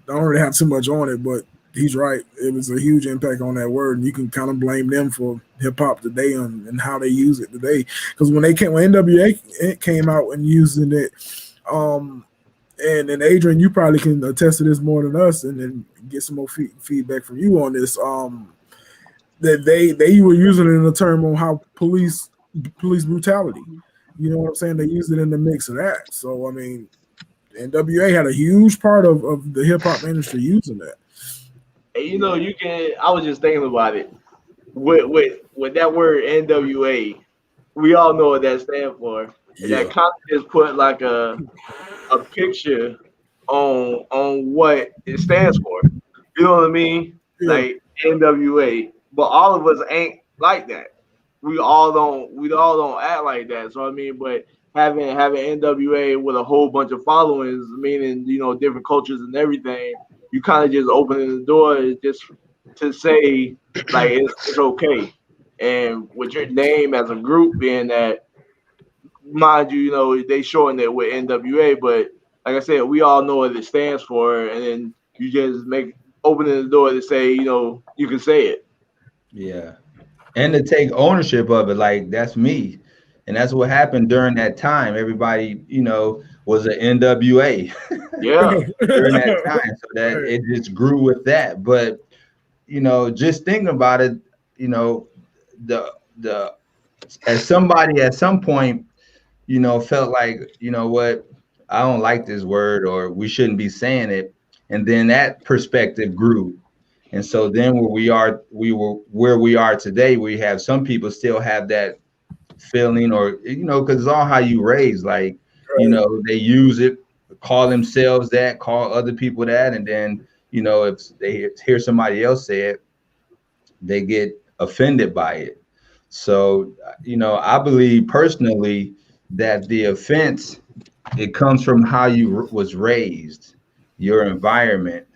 S2: really have too much on it, but he's right. It was a huge impact on that word, and you can kind of blame them for hip hop today and how they use it today. Because when NWA came out and using it, and then Adrian, you probably can attest to this more than us, and then get some more feedback from you on this. That they were using it in a term on how police brutality. You know what I'm saying? They used it in the mix of that. So I mean, NWA had a huge part of the hip hop industry using that.
S3: And I was just thinking about it. With that word NWA, we all know what that stands for. And that kind of just put like a picture on what it stands for. You know what I mean? Yeah. Like NWA. But all of us ain't like that. We all don't act like that. So I mean, but having NWA with a whole bunch of followings, meaning different cultures and everything, you kind of just opening the door just to say like it's okay. And with your name as a group being that, mind you, they shorten it with NWA, but like I said, we all know what it stands for, and then you just opening the door to say, you can say it.
S4: Yeah. And to take ownership of it, like that's me. And that's what happened during that time. Everybody, was an NWA.
S3: Yeah.
S4: During that time. So that it just grew with that. But, just thinking about it, as somebody at some point, felt like, what, I don't like this word, or we shouldn't be saying it. And then that perspective grew. And so then where we are today, we have some people still have that feeling, or, because it's all how you raise, like, they use it, call themselves that, call other people that. And then, if they hear somebody else say it, they get offended by it. So, I believe personally that the offense, it comes from how you was raised. your environment.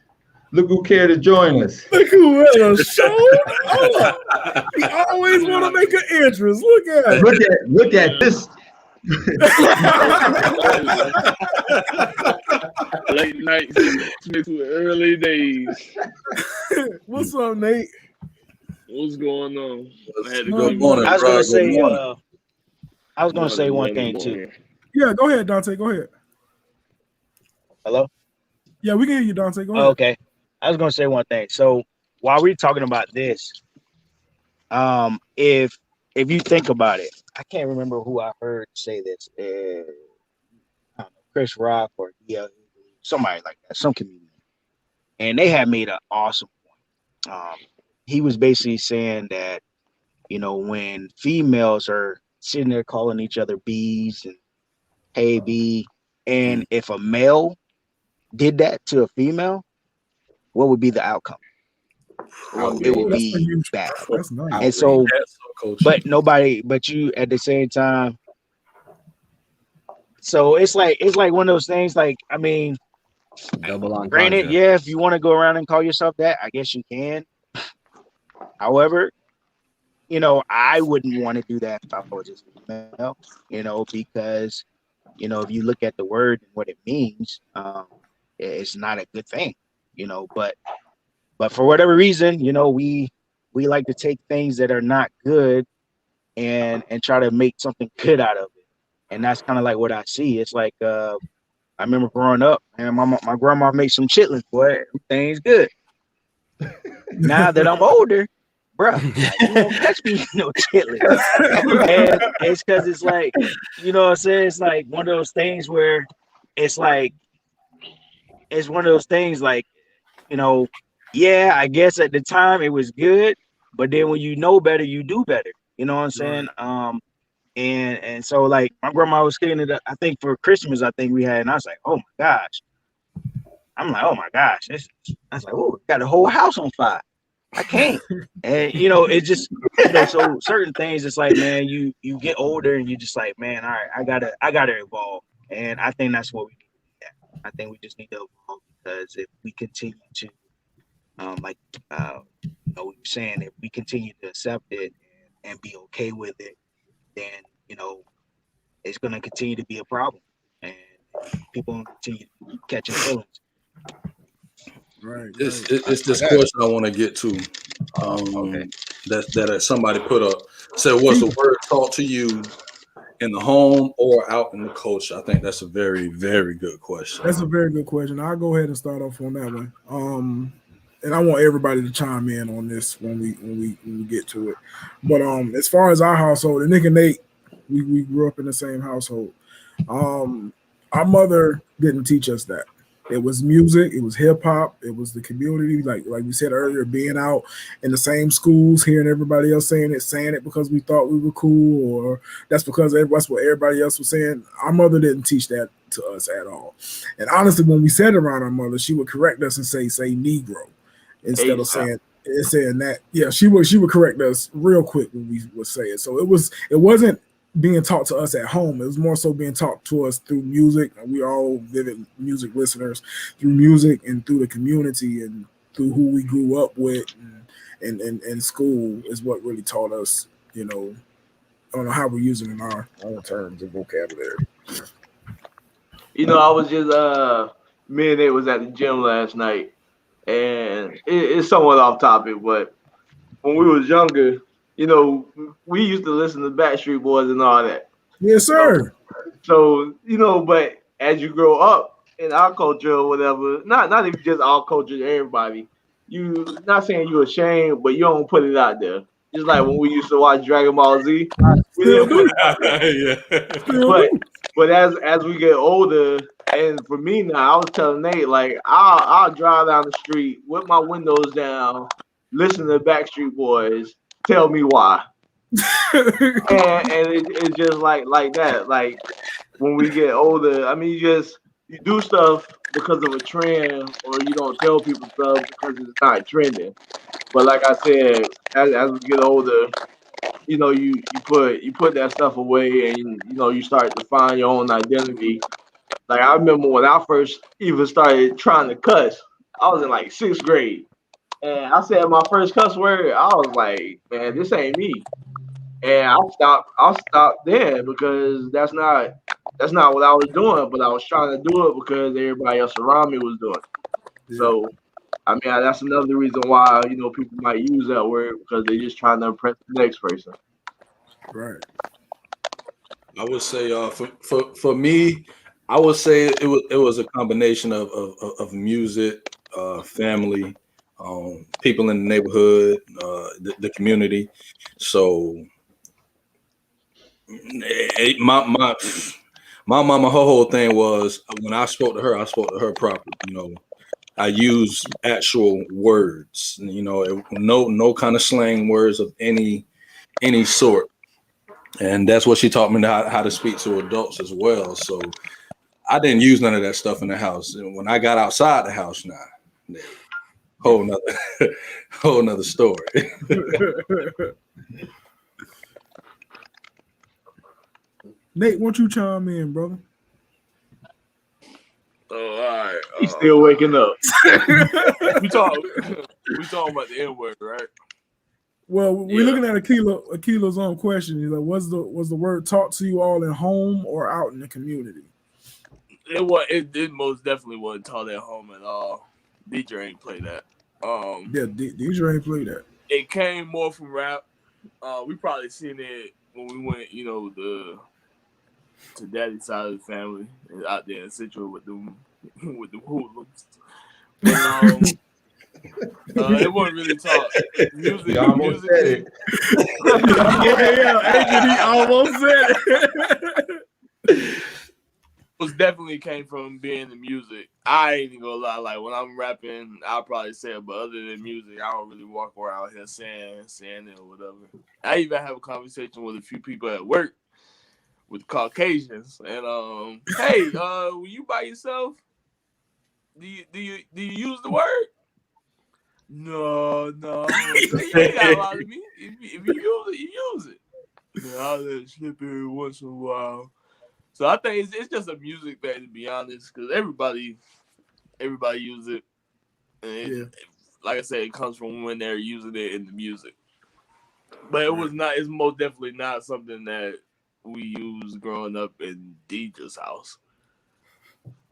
S4: Look who cared to join us.
S2: Look who showed up. He always want to make an entrance. Look at it.
S4: Look at this.
S7: Late night mixed with early days.
S2: What's up, Nate?
S7: What's going on?
S1: Good morning,
S6: I was
S1: bro.
S6: gonna
S1: Good
S6: say.
S1: morning.
S6: I was gonna say one thing too.
S2: Yeah, go ahead, Dante. Go ahead.
S6: Hello.
S2: Yeah, we can hear you, Dante. Go ahead.
S6: Okay. I was gonna say one thing. So while we're talking about this, if you think about it, I can't remember who I heard say this. I don't know, Chris Rock or somebody like that, some comedian, and they had made an awesome point. He was basically saying that, you know, when females are sitting there calling each other bees and hey bee, and if a male did that to a female, what would be the outcome? It would be bad.
S2: That's nice.
S6: And so, but you at the same time. So it's like one of those things. Like, I mean,
S5: double on.
S6: Granted, yeah, if you want to go around and call yourself that, I guess you can. However, you know, I wouldn't want to do that if I was just female. You know, because, you know, if you look at the word and what it means, it's not a good thing. You know, but for whatever reason, you know, we like to take things that are not good and try to make something good out of it. And that's kind of like what I see. It's like I remember growing up, and my grandma made some chitlins, boy, everything's good. Now that I'm older, bro, you won't catch me no chitlins. And it's because it's like, you know what I'm saying? It's like one of those things where it's like, it's one of those things like, you know, yeah, I guess at the time it was good, but then when you know better, you do better. You know what I'm saying? Right. And so like my grandma was getting it. I think for Christmas, I think we had, and I was like, oh my gosh. I'm like, oh my gosh. I was like, oh, got the whole house on fire. I can't. And you know, it just, you know, so certain things, it's like, man, you get older and you just like, man, all right, I gotta evolve. And I think that's what we need to do. I think we just need to evolve, because if we continue to like you know, we were saying, if we continue to accept it and be okay with it, then, you know, it's going to continue to be a problem, and people will continue catching feelings.
S2: Right.
S1: It's this question I want to get to. That somebody put up. Said, was the word taught to you in the home or out in the culture? I think that's a very, very good question.
S2: That's a very good question. I'll go ahead and start off on that one. And I want everybody to chime in on this when we get to it. But as far as our household, and Nick and Nate, we grew up in the same household. Our mother didn't teach us that. It was music, it was hip hop, it was the community, like we said earlier, being out in the same schools, hearing everybody else saying it because we thought we were cool, or that's because that's what everybody else was saying. Our mother didn't teach that to us at all. And honestly, when we sat around our mother, she would correct us and say Negro instead of saying that. Yeah, she would correct us real quick when we would say it. So it wasn't being taught to us at home. It was more so being taught to us through music. We all vivid music listeners, through music and through the community and through who we grew up with, and school is what really taught us, you know, I don't know how we're using in our own terms of vocabulary.
S3: You know, I was just me and Nate was at the gym last night, and it's somewhat off topic, but when we was younger, you know, we used to listen to Backstreet Boys and all that.
S2: Yes, sir.
S3: So, you know, but as you grow up in our culture or whatever, not even just our culture, everybody, you not saying you're ashamed, but you don't put it out there. Just like when we used to watch Dragon Ball Z. We didn't put it out there. But as we get older, and for me now, I was telling Nate, like, I'll drive down the street with my windows down, listen to Backstreet Boys, tell me why. and it's just like that. Like, when we get older, I mean, you do stuff because of a trend, or you don't tell people stuff because it's not trending. But like I said, as we get older, you know, you put that stuff away, and you know, you start to find your own identity. Like I remember when I first even started trying to cuss, I was in like 6th grade. And I said my first cuss word, I was like, man, this ain't me. And I stopped then because that's not what I was doing, but I was trying to do it because everybody else around me was doing it.
S2: Yeah.
S3: So I mean that's another reason why, people might use that word because they're just trying to impress the next person.
S2: Right.
S1: I would say for me, I would say it was a combination of music, family, people in the neighborhood, the community. So my mama, her whole thing was when I spoke to her properly. I use actual words. No kind of slang words of any sort. And that's what she taught me how to speak to adults as well. So I didn't use none of that stuff in the house. And when I got outside the house now, whole nother story.
S2: Nate, won't you chime in, brother?
S7: Oh, all right.
S3: He's still waking up.
S7: We talking about the N-word, right?
S2: Well, we're looking at Akila's own question. He's like, was the word taught to you all at home or out in the community?
S7: It most definitely wasn't taught at home at all. DJ ain't play that.
S2: Yeah, DJ ain't play that.
S7: It came more from rap. We probably seen it when we went, to daddy's side of the family and out there in Central with the hoodlums. But it wasn't really taught. Music.
S4: You almost said it.
S2: Yeah, Adrian, he almost said it.
S7: It definitely came from being the music. I ain't even gonna lie. Like when I'm rapping, I'll probably say it, but other than music, I don't really walk around here saying it or whatever. I even have a conversation with a few people at work with Caucasians, and hey, when you by yourself, do you use the word? No. You ain't got a lot of me. If you use it, you use it. Yeah, I'll let it slip every once in a while. So I think it's just a music thing, to be honest, because everybody uses it. And like I said, it comes from when they're using it in the music. But it's most definitely not something that we used growing up in DJ's house.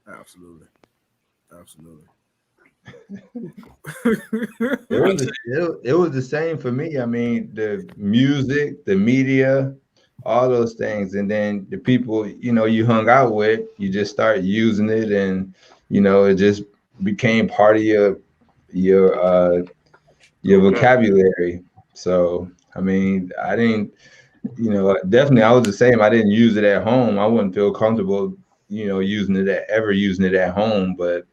S2: Absolutely.
S4: It was the same for me. I mean, the music, the media, all those things, and then the people you hung out with, you just start using it, and it just became part of your vocabulary. So I mean, I didn't, definitely I was the same. I didn't use it at home. I wouldn't feel comfortable, using it at home, but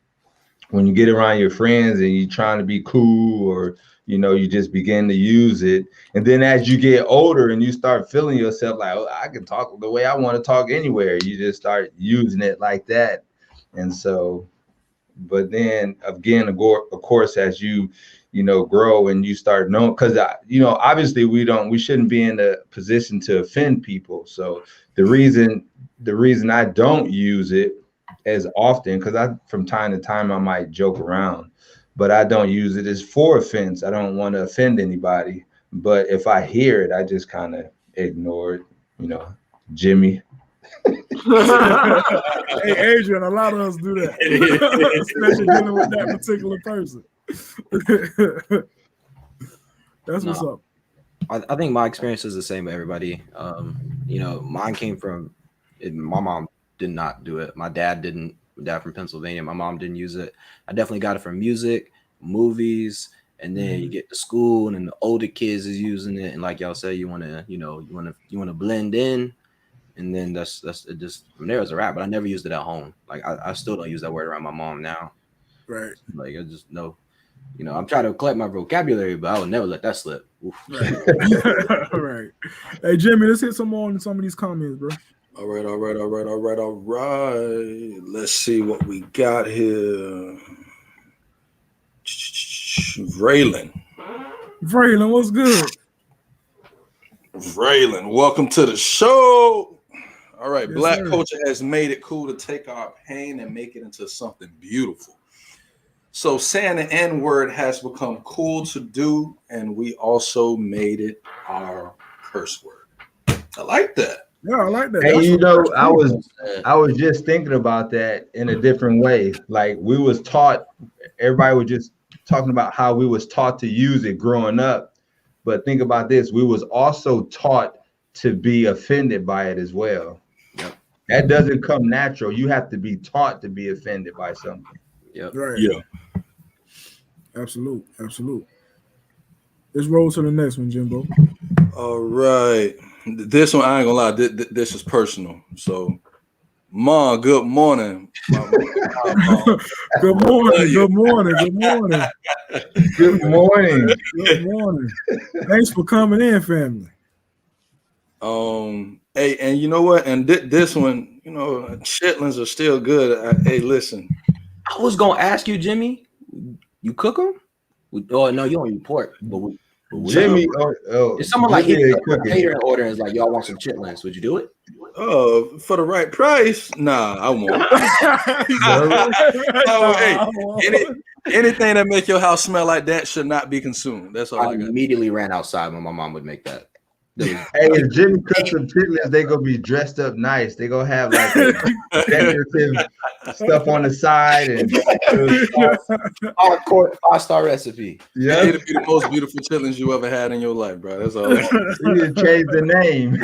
S4: when you get around your friends and you're trying to be cool, or you just begin to use it, and then as you get older and you start feeling yourself like, oh, I can talk the way I want to talk anywhere, you just start using it like that. And so, but then again, of course, as you grow and you start knowing, because obviously we shouldn't be in a position to offend people. So the reason I don't use it as often, because from time to time I might joke around, but I don't use it as for offense. I don't want to offend anybody. But if I hear it, I just kind of ignore it. Jimmy.
S2: Hey, Adrian, a lot of us do that, especially dealing with that particular person. That's what's up.
S5: I think my experience is the same with everybody. Mine came from my mom did not do it. My dad didn't. My dad from Pennsylvania. My mom didn't use it. I definitely got it from music, movies, and then you get to school, and then the older kids is using it. And like y'all say, you want to blend in, and then that's it. Just from there as a rap. But I never used it at home. Like I still don't use that word around my mom now.
S2: Right.
S5: Like I just know. I'm trying to collect my vocabulary, but I would never let that slip.
S2: Right. Right. Hey, Jimmy, let's hit some more on some of these comments, bro.
S1: All right. Let's see what we got here. Braylon,
S2: what's good?
S1: Braylon, welcome to the show. All right.
S2: Yes,
S1: Black
S2: sir.
S1: culture has made it cool to take our pain and make it into something beautiful. So saying the N-word has become cool to do, and we also made it our curse word. I like that.
S2: Yeah, I like that.
S4: Hey,
S2: That's
S4: you know,
S2: that's cool.
S4: I was just thinking about that in a different way. Like we was taught, everybody was just talking about how we was taught to use it growing up. But think about this, we was also taught to be offended by it as well.
S5: Yep.
S4: That doesn't come natural. You have to be taught to be offended by something.
S5: Yep.
S2: Right.
S1: Yeah.
S2: Absolute. Let's roll to the next one, Jimbo.
S1: All right. This one, I ain't gonna lie, this is personal. So, Mom, good morning.
S2: Good morning. Good morning. Good morning.
S4: Good morning.
S2: Good morning. Thanks for coming in, family.
S1: Hey, and you know what? And this one, you know, chitlins are still good. Hey, listen.
S5: I was gonna ask you, Jimmy. You cook them? Oh no, you don't eat pork. But
S4: Jimmy,
S5: if someone like
S4: Jimmy
S5: hit
S4: ain't cooking.
S5: catering order and is like, y'all want some chitlins? Would you do it?
S1: For the right price? Nah, I won't. Anything that make your house smell like that should not be consumed. That's all
S5: I
S1: I got.
S5: immediately ran outside when my mom would make that.
S4: Hey, if Jimmy cooks some chitlins, they gonna be dressed up nice. They gonna have like decorative stuff on the side and
S5: hardcore 5-star recipe.
S4: yeah,
S1: It'll be the most beautiful chitlins you ever had in your life, bro. That's all.
S4: you need to change the name.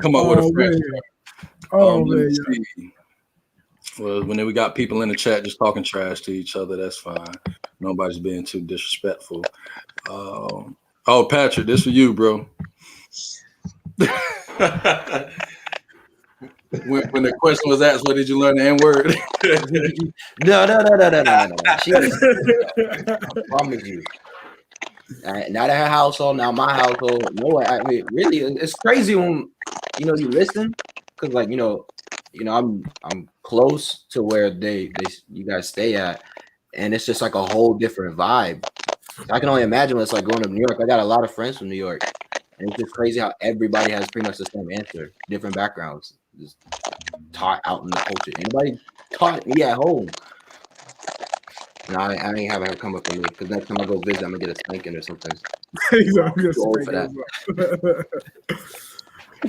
S1: Come up with a fresh.
S2: Oh
S1: let me
S2: man.
S1: see. Well, when we got people in the chat just talking trash to each other, that's fine. Nobody's being too disrespectful. Oh, Patrick, this for you, bro. when the question was asked, what did you learn the N-word?
S5: No. I promise you. Not at her household, now my household. No, I mean, really, it's crazy when you listen, because like I'm close to where you guys stay at, and it's just like a whole different vibe. I can only imagine what it's like going to New York. I got a lot of friends from New York, and it's just crazy how everybody has pretty much the same answer, different backgrounds, just taught out in the culture. Anybody taught me at home? No, I ain't having her come up with me, because next time I go visit, I'm gonna get a spanking or something.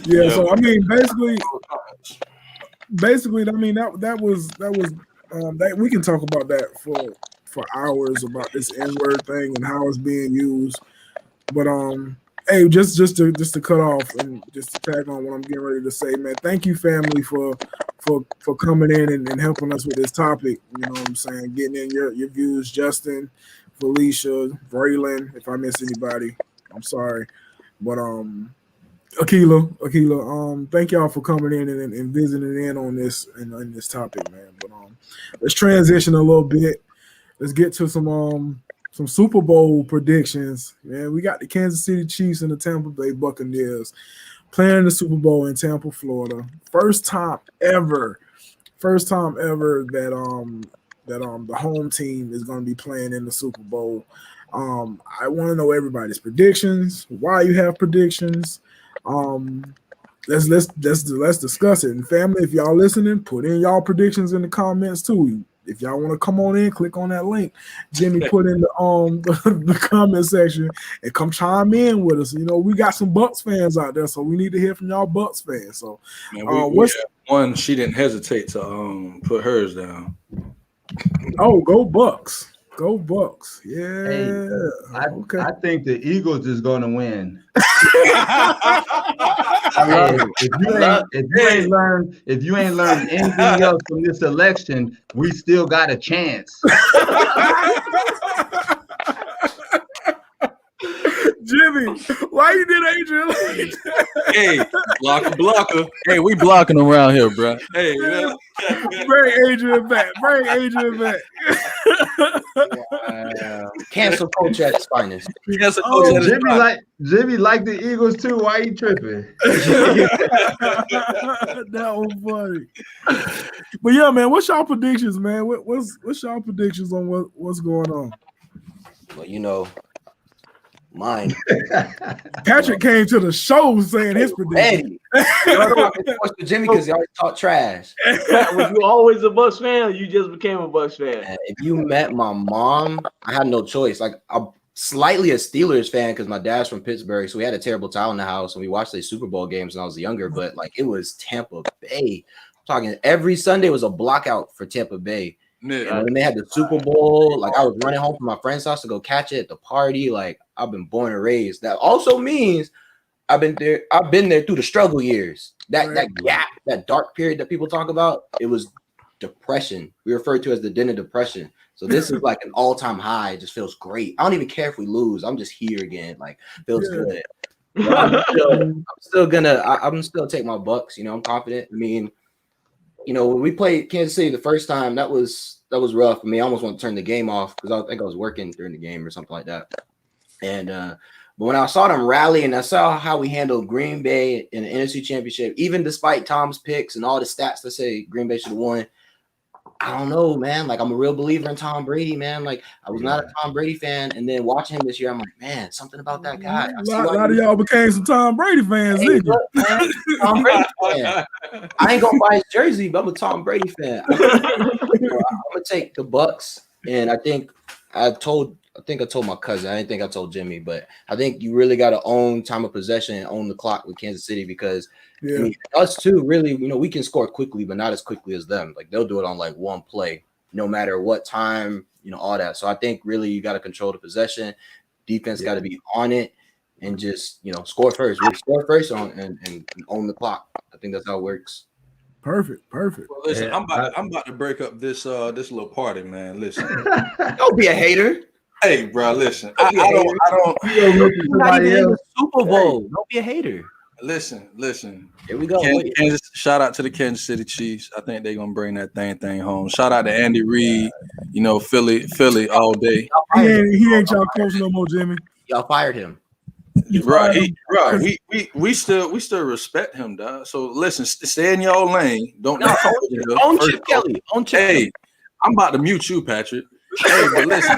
S2: Yeah, so I mean, basically, I mean that was that we can talk about that for hours about this N-word thing and how it's being used. But hey, just to cut off and just to tag on what I'm getting ready to say, man. Thank you, family, for coming in and helping us with this topic. You know what I'm saying? Getting in your views, Justin, Felicia, Braylon. If I miss anybody, I'm sorry. But Akila, thank y'all for coming in and visiting in on this and this topic, man. But let's transition a little bit. Let's get to some Super Bowl predictions. Man, we got the Kansas City Chiefs and the Tampa Bay Buccaneers playing the Super Bowl in Tampa, Florida. First time ever that the home team is going to be playing in the Super Bowl. I want to know everybody's predictions, why you have predictions. Let's discuss it. And family, if y'all listening, put in y'all predictions in the comments too. If y'all want to come on in, click on that link Jimmy put in the comment section and come chime in with us. You know, we got some Bucks fans out there, so we need to hear from y'all Bucks fans. So,
S1: man, we had one. She didn't hesitate to put hers down.
S2: Oh, go Bucks! Go Bucks! Yeah.
S4: Hey,
S2: okay.
S4: I think the Eagles is going to win. If you ain't learned anything else from this election, we still got a chance.
S2: Jimmy, why you did Adrian like that?
S1: Hey, blocker. Hey, we blocking around here, bro. Hey,
S2: bring Adrian back.
S5: Wow. Cancel coach at his finest.
S4: Jimmy like the Eagles too. Why you tripping?
S2: That was funny. But yeah, man, what's y'all predictions, man? What's y'all predictions on what's going on?
S5: Well, Mine.
S2: Patrick came to the show saying his prediction.
S5: Jimmy because he always talk trash.
S3: Was you always a Bucks fan, or you just became a Bucks fan?
S5: And if you met my mom, I had no choice. Like I'm slightly a Steelers fan because my dad's from Pittsburgh, so we had a terrible tile in the house, and we watched the Super Bowl games when I was younger. But like it was Tampa Bay. I'm talking every Sunday was a blockout for Tampa Bay. Yeah. And when they had the Super Bowl, like I was running home from my friend's house to go catch it at the party. Like I've been born and raised. That also means I've been there through the struggle years. That gap, that dark period that people talk about, it was depression. We refer to as the den of depression. So this is like an all-time high. It just feels great. I don't even care if we lose. I'm just here again. Like feels good. I'm still take my Bucks. You know, I'm confident. I mean, you know, when we played Kansas City the first time, that was rough for me. I almost want to turn the game off because I think I was working during the game or something like that. And but when I saw them rally and I saw how we handled Green Bay in the NFC Championship, even despite Tom's picks and all the stats that say Green Bay should have won, I don't know, man. Like I'm a real believer in Tom Brady, man. Like I was not a Tom Brady fan, and then watching him this year, I'm like, man, something about that guy.
S2: A lot of y'all became some Tom Brady fans, didn't you?
S5: Tom Brady fan. I ain't gonna buy his jersey, but I'm a Tom Brady fan. I'm gonna take the Bucks, and I think I told my cousin. I didn't think I told Jimmy, but I think you really got to own time of possession and own the clock with Kansas City because I mean, us too, really, you know, we can score quickly, but not as quickly as them. Like they'll do it on like one play, no matter what time, you know, all that. So I think really you got to control the possession. Defense got to be on it and just, you know, score first. We score first and own the clock. I think that's how it works.
S2: Perfect.
S1: Well, listen, I'm about to break up this little party, man. Listen,
S5: don't be a hater.
S1: Hey, bro, listen. I don't.
S5: Not even in the Super Bowl. Don't be a hater.
S1: Listen.
S5: Here we go.
S1: Shout out to the Kansas City Chiefs. I think they're gonna bring that thing home. Shout out to Andy Reid. You know, Philly all day.
S2: He ain't y'all coach no more, Jimmy.
S5: Y'all fired him.
S1: We still respect him, dog. So listen, stay in your lane. Don't
S5: own Chip Kelly.
S1: Hey, I'm about to mute you, Patrick. Hey, but listen.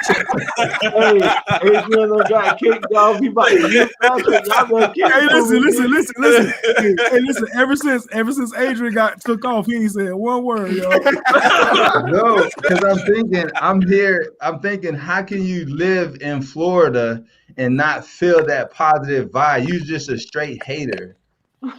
S3: Adrian got kicked off. He about to mute Patrick.
S2: Hey, listen. Hey, listen. Ever since Adrian took off, he ain't said one word, yo.
S4: No, because I'm thinking, how can you live in Florida and not feel that positive vibe? You're just a straight hater.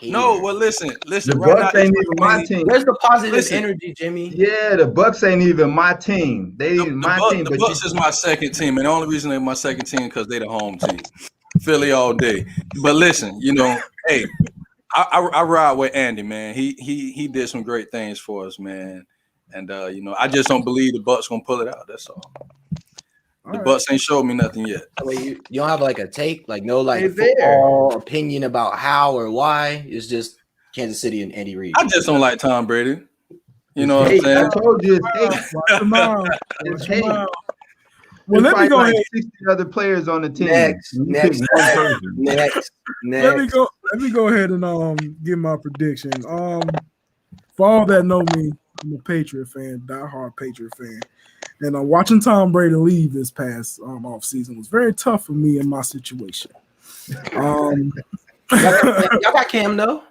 S1: No, well, listen.
S4: The Bucks ain't even my team.
S5: Where's the positive energy, Jimmy?
S4: Yeah, the Bucks ain't even my team. They ain't my team.
S1: The Bucks is my second team, and the only reason they're my second team because they the home team. Philly all day. But listen, you know, hey, I ride with Andy, man. He did some great things for us, man. And you know, I just don't believe the Bucks gonna pull it out. That's all. The Bucks ain't showed me nothing yet.
S5: Wait, you don't have like a take, like no like football opinion about how or why. It's just Kansas City and Andy Reid.
S1: I just don't like Tom Brady. You know what I'm saying?
S4: I told you it's hate.
S2: Well, let me go ahead.
S4: 60 other players on the team.
S5: Next.
S2: Let me go ahead and give my prediction. For all that know me, I'm a Patriot fan, diehard Patriot fan. And watching Tom Brady leave this past offseason was very tough for me in my situation.
S5: Y'all got Cam though.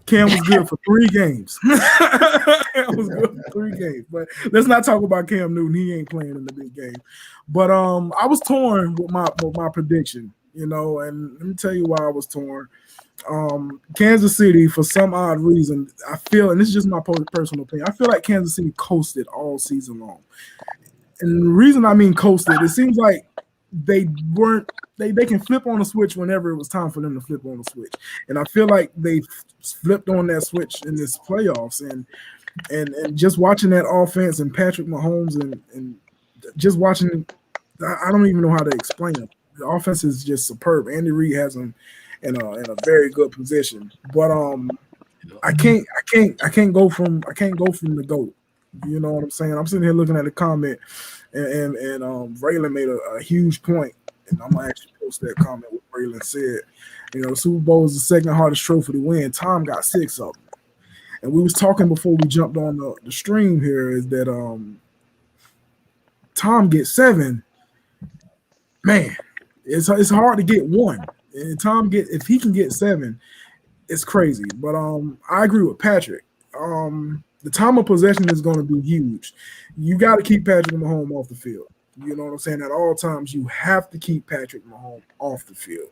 S2: Cam was good for 3 games. Cam was good for 3 games. But let's not talk about Cam Newton. He ain't playing in the big game. But I was torn with my prediction, you know, and let me tell you why I was torn. Kansas City, for some odd reason, I feel, and this is just my personal opinion, I feel like Kansas City coasted all season long. And the reason I mean coasted, it seems like they can flip on a switch whenever it was time for them to flip on a switch. And I feel like they flipped on that switch in this playoffs. And just watching that offense and Patrick Mahomes and just watching, I don't even know how to explain it. The offense is just superb. Andy Reid has them in a very good position. But I can't go from the GOAT. You know what I'm saying? I'm sitting here looking at the comment and Raylan made a huge point, and I'm gonna actually post that comment what Raylan said. You know, the Super Bowl is the second hardest trophy to win. Tom got 6 of them. And we was talking before we jumped on the stream here is that Tom gets 7. Man, It's hard to get one. And if he can get 7, it's crazy. But I agree with Patrick. The time of possession is going to be huge. You got to keep Patrick Mahomes off the field. You know what I'm saying? At all times, you have to keep Patrick Mahomes off the field.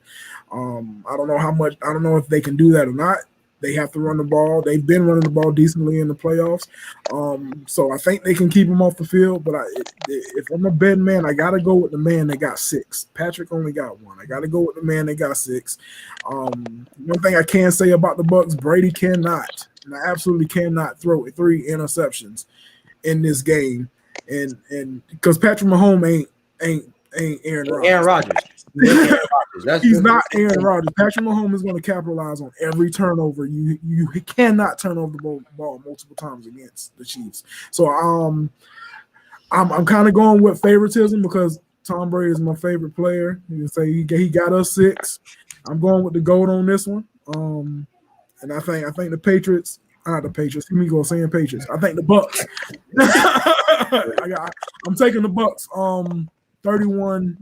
S2: I don't know how much. I don't know if they can do that or not. They have to run the ball. They've been running the ball decently in the playoffs. So I think they can keep him off the field. But if I'm a betting man, I got to go with the man that got 6. Patrick only got 1. I got to go with the man that got 6. One thing I can say about the Bucs, Brady cannot, and I absolutely cannot throw 3 interceptions in this game. And because Patrick Mahomes ain't Aaron Rodgers.
S5: Aaron Rodgers.
S2: He's not Aaron Rodgers. Patrick Mahomes is going to capitalize on every turnover. You cannot turn over the ball multiple times against the Chiefs. So I'm kind of going with favoritism because Tom Brady is my favorite player. You can say he got us 6. I'm going with the GOAT on this one. And I think the Patriots. Not the Patriots. Let me go saying Patriots. I think the Bucs. I'm taking the Bucs. 31-28.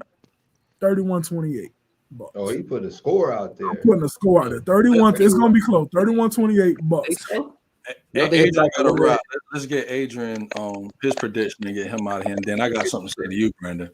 S2: Bucs.
S4: Oh, he put a score out there.
S2: I'm putting a score out there. 31. It's gonna be close. 31-28 Bucs.
S1: Let's get Adrian his prediction and get him out of here. And then I got something to say to you, Brandon.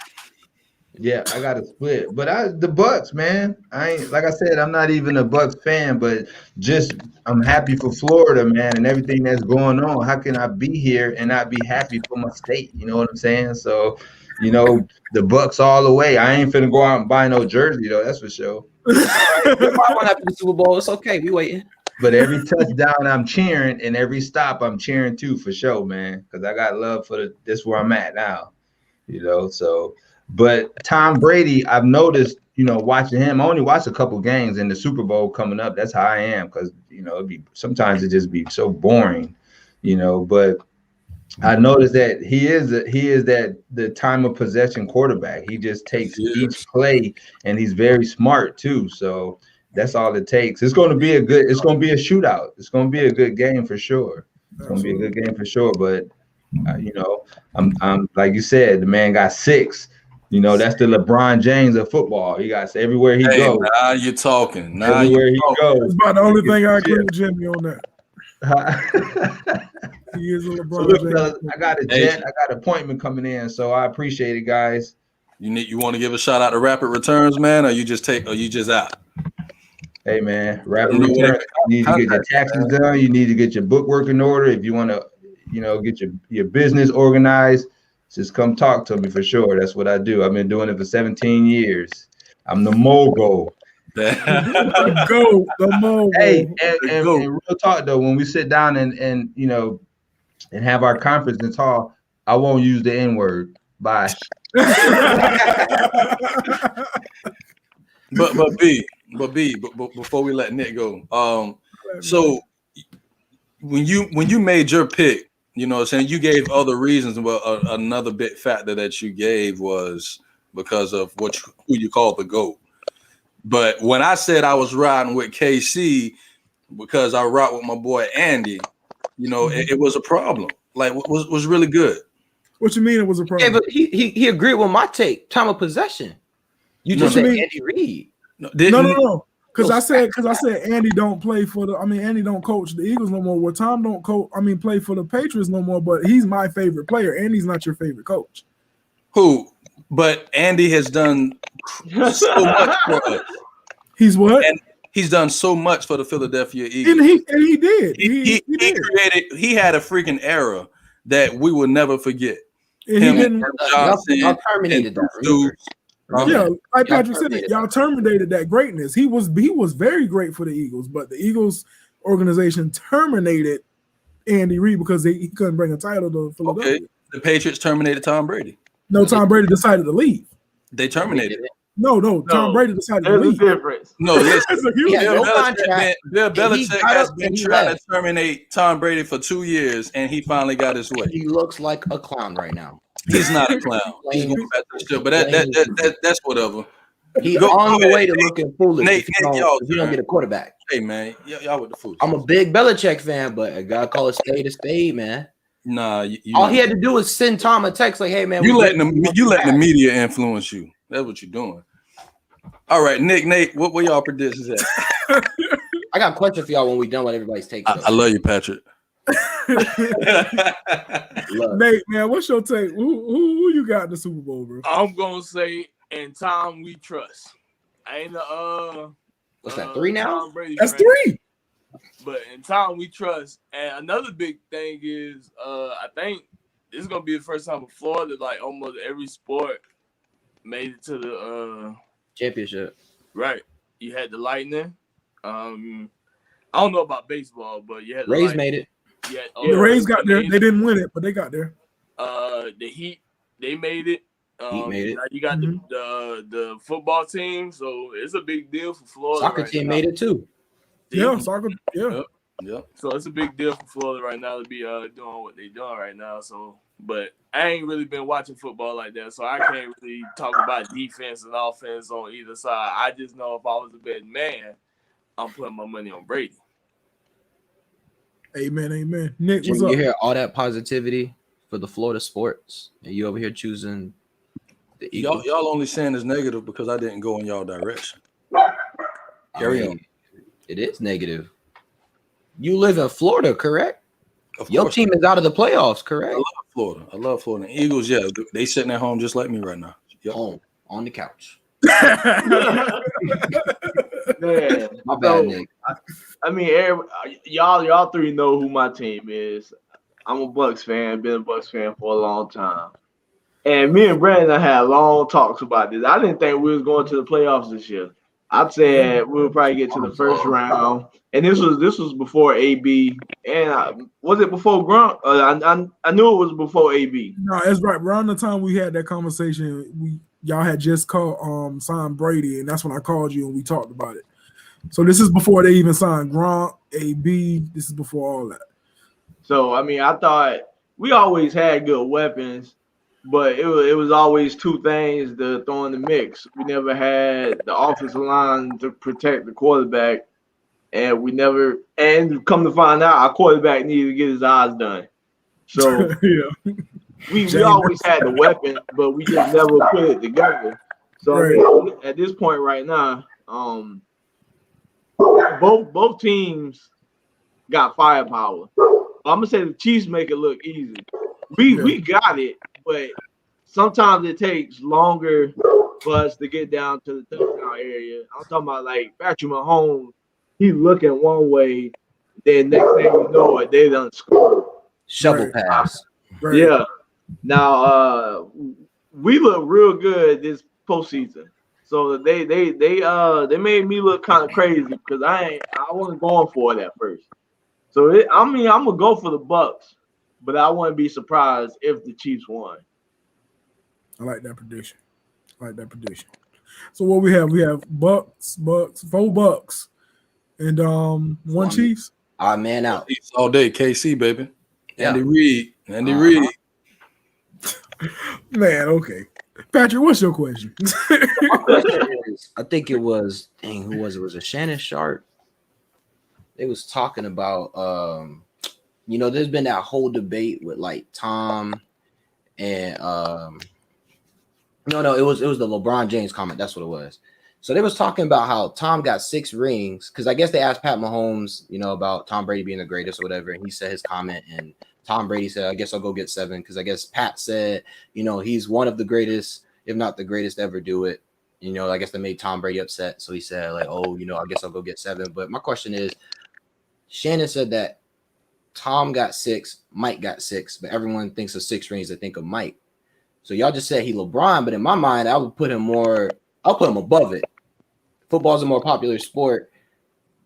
S4: Yeah, I got to split, but the Bucks, man. I ain't, like I said, I'm not even a Bucks fan, but just I'm happy for Florida, man, and everything that's going on. How can I be here and not be happy for my state? You know what I'm saying? So, the Bucks all the way. I ain't finna go out and buy no jersey though. That's for sure.
S5: After the Super Bowl, it's okay. We waiting.
S4: But every touchdown I'm cheering, and every stop I'm cheering too, for sure, man. Because I got love for this where I'm at now. So. But Tom Brady, I've noticed, watching him. I only watched a couple games in the Super Bowl coming up. That's how I am, because sometimes it just be so boring, But I noticed that he is the time of possession quarterback. He just takes each play, and he's very smart too. So that's all it takes. It's going to be a shootout. It's going to be a good game for sure. It's going to be a good game for sure. But I'm like you said, the man got 6. That's the LeBron James of football. He got everywhere he goes.
S1: Now you're talking.
S4: Everywhere he goes.
S2: That's about the only thing I agree with Jimmy on that. He is a LeBron James.
S4: I got a jet. I got an appointment coming in, so I appreciate it, guys.
S1: You want to give a shout out to Rapid Returns, man, or you just out?
S4: Hey, man, Rapid Returns. You need to get your taxes done. You need to get your bookwork in order. If you want to, get your business organized. Just come talk to me for sure. That's what I do. I've been doing it for 17 years. I'm the mogul.
S2: The mogul.
S4: Hey, and real talk though, when we sit down and have our conference and talk, I won't use the N-word. Bye.
S1: But before we let Nick go, so when you made your pick. Saying you gave other reasons, but another big factor that you gave was because of who you call the GOAT. But when I said I was riding with KC because I ride with my boy Andy, it was a problem. Like, was really good.
S2: What you mean it was a problem?
S5: Yeah, but he agreed with my take. Time of possession. You just said Andy Reid.
S2: No. Because I said Andy don't play Andy don't coach the Eagles no more. Well, Tom don't play for the Patriots no more, but he's my favorite player. Andy's not your favorite coach.
S1: Who? But Andy has done so much for us.
S2: He's what?
S1: And he's done so much for the Philadelphia Eagles.
S2: And he did.
S1: He had a freaking era that we will never forget.
S2: And he didn't.
S5: Y'all terminated that.
S2: Yeah, like Patrick said, y'all terminated that greatness. He was very great for the Eagles, but the Eagles organization terminated Andy Reid because he couldn't bring a title to Philadelphia.
S1: Okay, the Patriots terminated Tom Brady.
S2: No, Tom Brady decided to leave.
S1: They terminated it.
S2: No, Tom Brady decided to leave.
S3: There's a difference.
S1: No, listen.
S5: Bill
S1: Belichick has been trying to terminate Tom Brady for 2 years, and he finally got his way.
S5: He looks like a clown right now.
S1: He's not a clown. He's going back to the show, but that's whatever.
S5: He's on the way to looking foolish.
S1: Nate,
S5: if you don't get a quarterback.
S1: Hey man, y'all with the foolish.
S5: I'm a big Belichick fan, but I gotta call it spade a spade, man.
S1: Nah,
S5: all he had to do was send Tom a text like, "Hey man,
S1: you letting the media influence you. That's what you're doing." All right, Nick, Nate, what were y'all predictions at?
S5: I got a question for y'all when we done with everybody's takes.
S1: I love you, Patrick.
S2: Nate, man, what's your take? Who you got in the Super Bowl, bro?
S7: I'm gonna say in time we trust. I ain't
S5: what's that, 3 now?
S7: Tom Brady
S2: That's
S7: fan,
S2: 3.
S7: but in time we trust. And another big thing is I think this is gonna be the first time in Florida, like almost every sport made it to the
S5: championship.
S7: Right. You had the Lightning. I don't know about baseball, but you had the
S5: Rays
S7: Lightning.
S5: made it.
S2: The Rays got there. They didn't win it, but they got there.
S7: The Heat, they made it.
S5: Heat made it.
S7: Now you got the football team, so it's a big deal for Florida.
S5: Soccer team made it too.
S2: Yeah, soccer. Yeah.
S1: Yep.
S7: So it's a big deal for Florida right now to be doing what they're doing right now. So, but I ain't really been watching football like that, so I can't really talk about defense and offense on either side. I just know if I was a betting man, I'm putting my money on Brady.
S2: Amen, amen. Nick,
S5: Jimmy,
S2: what's up?
S5: you hear all that positivity for the Florida sports, and you over here choosing the Eagles.
S1: Y'all only saying this negative because I didn't go in y'all direction. Carry on.
S5: It is negative. You live in Florida, correct?
S1: Of
S5: Your
S1: course.
S5: team is out of the playoffs, correct?
S1: I love Florida. Eagles, yeah, they sitting at home just like me right now. Yep.
S5: Home on the couch.
S3: Man,
S5: My bad, Nick.
S3: I mean, y'all three know who my team is. I'm a Bucks fan. Been a Bucks fan for a long time. And me and Brandon had long talks about this. I didn't think we was going to the playoffs this year. I said we'll probably get to the first round, and this was before AB. And was it before Grunt? I knew it was before AB.
S2: No, that's right. Around the time we had that conversation, y'all had just signed Brady, and that's when I called you and we talked about it. So this is before they even signed Gronk, AB. This is before all that.
S3: So I mean, I thought we always had good weapons, but it was always two things to throw in the mix. We never had the offensive line to protect the quarterback, and come to find out, our quarterback needed to get his eyes done. So
S2: yeah.
S3: we always had the weapon, but we just never put it together. So
S2: Right.
S3: I mean, at this point right now, both teams got firepower. I'm gonna say the Chiefs make it look easy. We got it, but sometimes it takes longer for us to get down to the touchdown area. I'm talking about like Patrick Mahomes. He's looking one way, then next thing you know it, they done scored.
S5: Shovel pass.
S2: Right.
S3: Yeah. Now we look real good this postseason. So they made me look kind of crazy because I wasn't going for it at first. So I'm gonna go for the Bucks, but I wouldn't be surprised if the Chiefs won.
S2: I like that prediction. So what we have? We have Bucks, 4 Bucks, and one Chiefs.
S5: Our man out.
S1: Chiefs all day, KC baby.
S5: Yeah.
S1: Andy Reid. Reid.
S2: Man, okay. Patrick, what's your question?
S5: I think it was, who was it? Was it Shannon Sharp? They was talking about, there's been that whole debate with like Tom and it was the LeBron James comment. That's what it was. So they was talking about how Tom got 6 rings because I guess they asked Pat Mahomes, about Tom Brady being the greatest or whatever, and he said his comment, and Tom Brady said, I guess I'll go get 7 because I guess Pat said, he's one of the greatest, if not the greatest, ever do it. I guess they made Tom Brady upset. So he said, like, I guess I'll go get 7. But my question is, Shannon said that Tom got 6, Mike got 6, but everyone thinks of 6 rings, they think of Mike. So y'all just said he LeBron, but in my mind, I'll put him above it. Football's a more popular sport,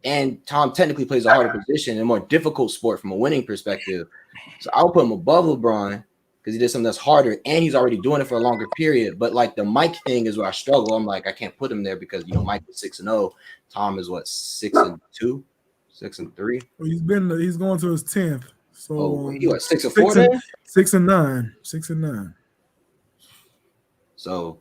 S5: and Tom technically plays a harder position and a more difficult sport from a winning perspective. So I'll put him above LeBron because he did something that's harder, and he's already doing it for a longer period. But like the Mike thing is where I struggle. I'm like, I can't put him there because Mike was 6-0. Tom is what, 6-2, 6-3.
S2: Well, he's going to his 10th. So
S5: he was 6-4 then?
S2: 6-9. 6-9.
S5: So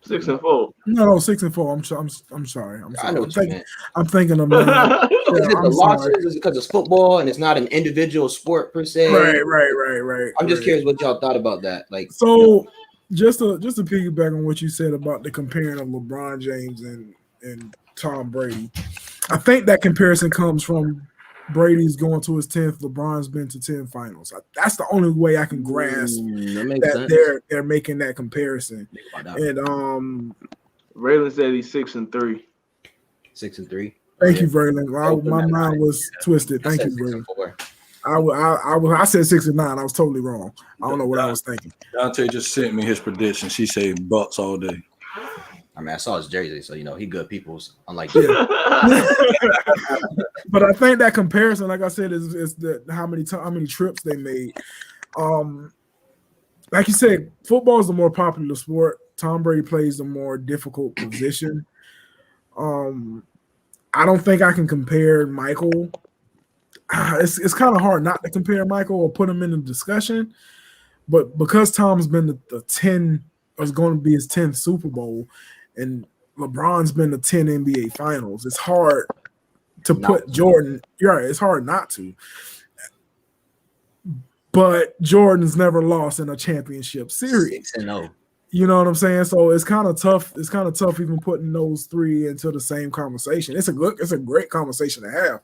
S3: 6-4.
S2: No, 6-4. I'm sorry.
S5: I know what you meant.
S2: I'm thinking of
S5: Is it the losses? Is it because it's football and it's not an individual sport per se?
S2: Right.
S5: I'm just curious what y'all thought about that. Like,
S2: so just to piggyback on what you said about the comparing of LeBron James and Tom Brady, I think that comparison comes from Brady's going to his 10th. LeBron's been to 10 finals. That's the only way I can grasp
S5: That makes sense.
S2: they're making that comparison. And
S3: Raylan said he's 6-3.
S5: 6-3.
S2: Thank you, Braylon. My mind was twisted. Thank you, Braylon. I said 6-9. I was totally wrong. I don't know what I was thinking.
S1: Dante just sent me his prediction. She said Bucks all day.
S5: I mean, I saw his jersey, so he good people's. Unlike
S2: But I think that comparison, like I said, is how many trips they made. Like you said, football is the more popular sport. Tom Brady plays the more difficult position. I don't think I can compare Michael. It's kind of hard not to compare Michael or put him in the discussion, but because Tom's been the 10 is going to be his 10th Super Bowl, and LeBron's been the 10 NBA Finals, it's hard to put Jordan. Yeah, it's hard not to. But Jordan's never lost in a championship series.
S5: 6-0.
S2: You know what I'm saying? So it's kind of tough. It's kind of tough even putting those three into the same conversation. It's a great conversation to have,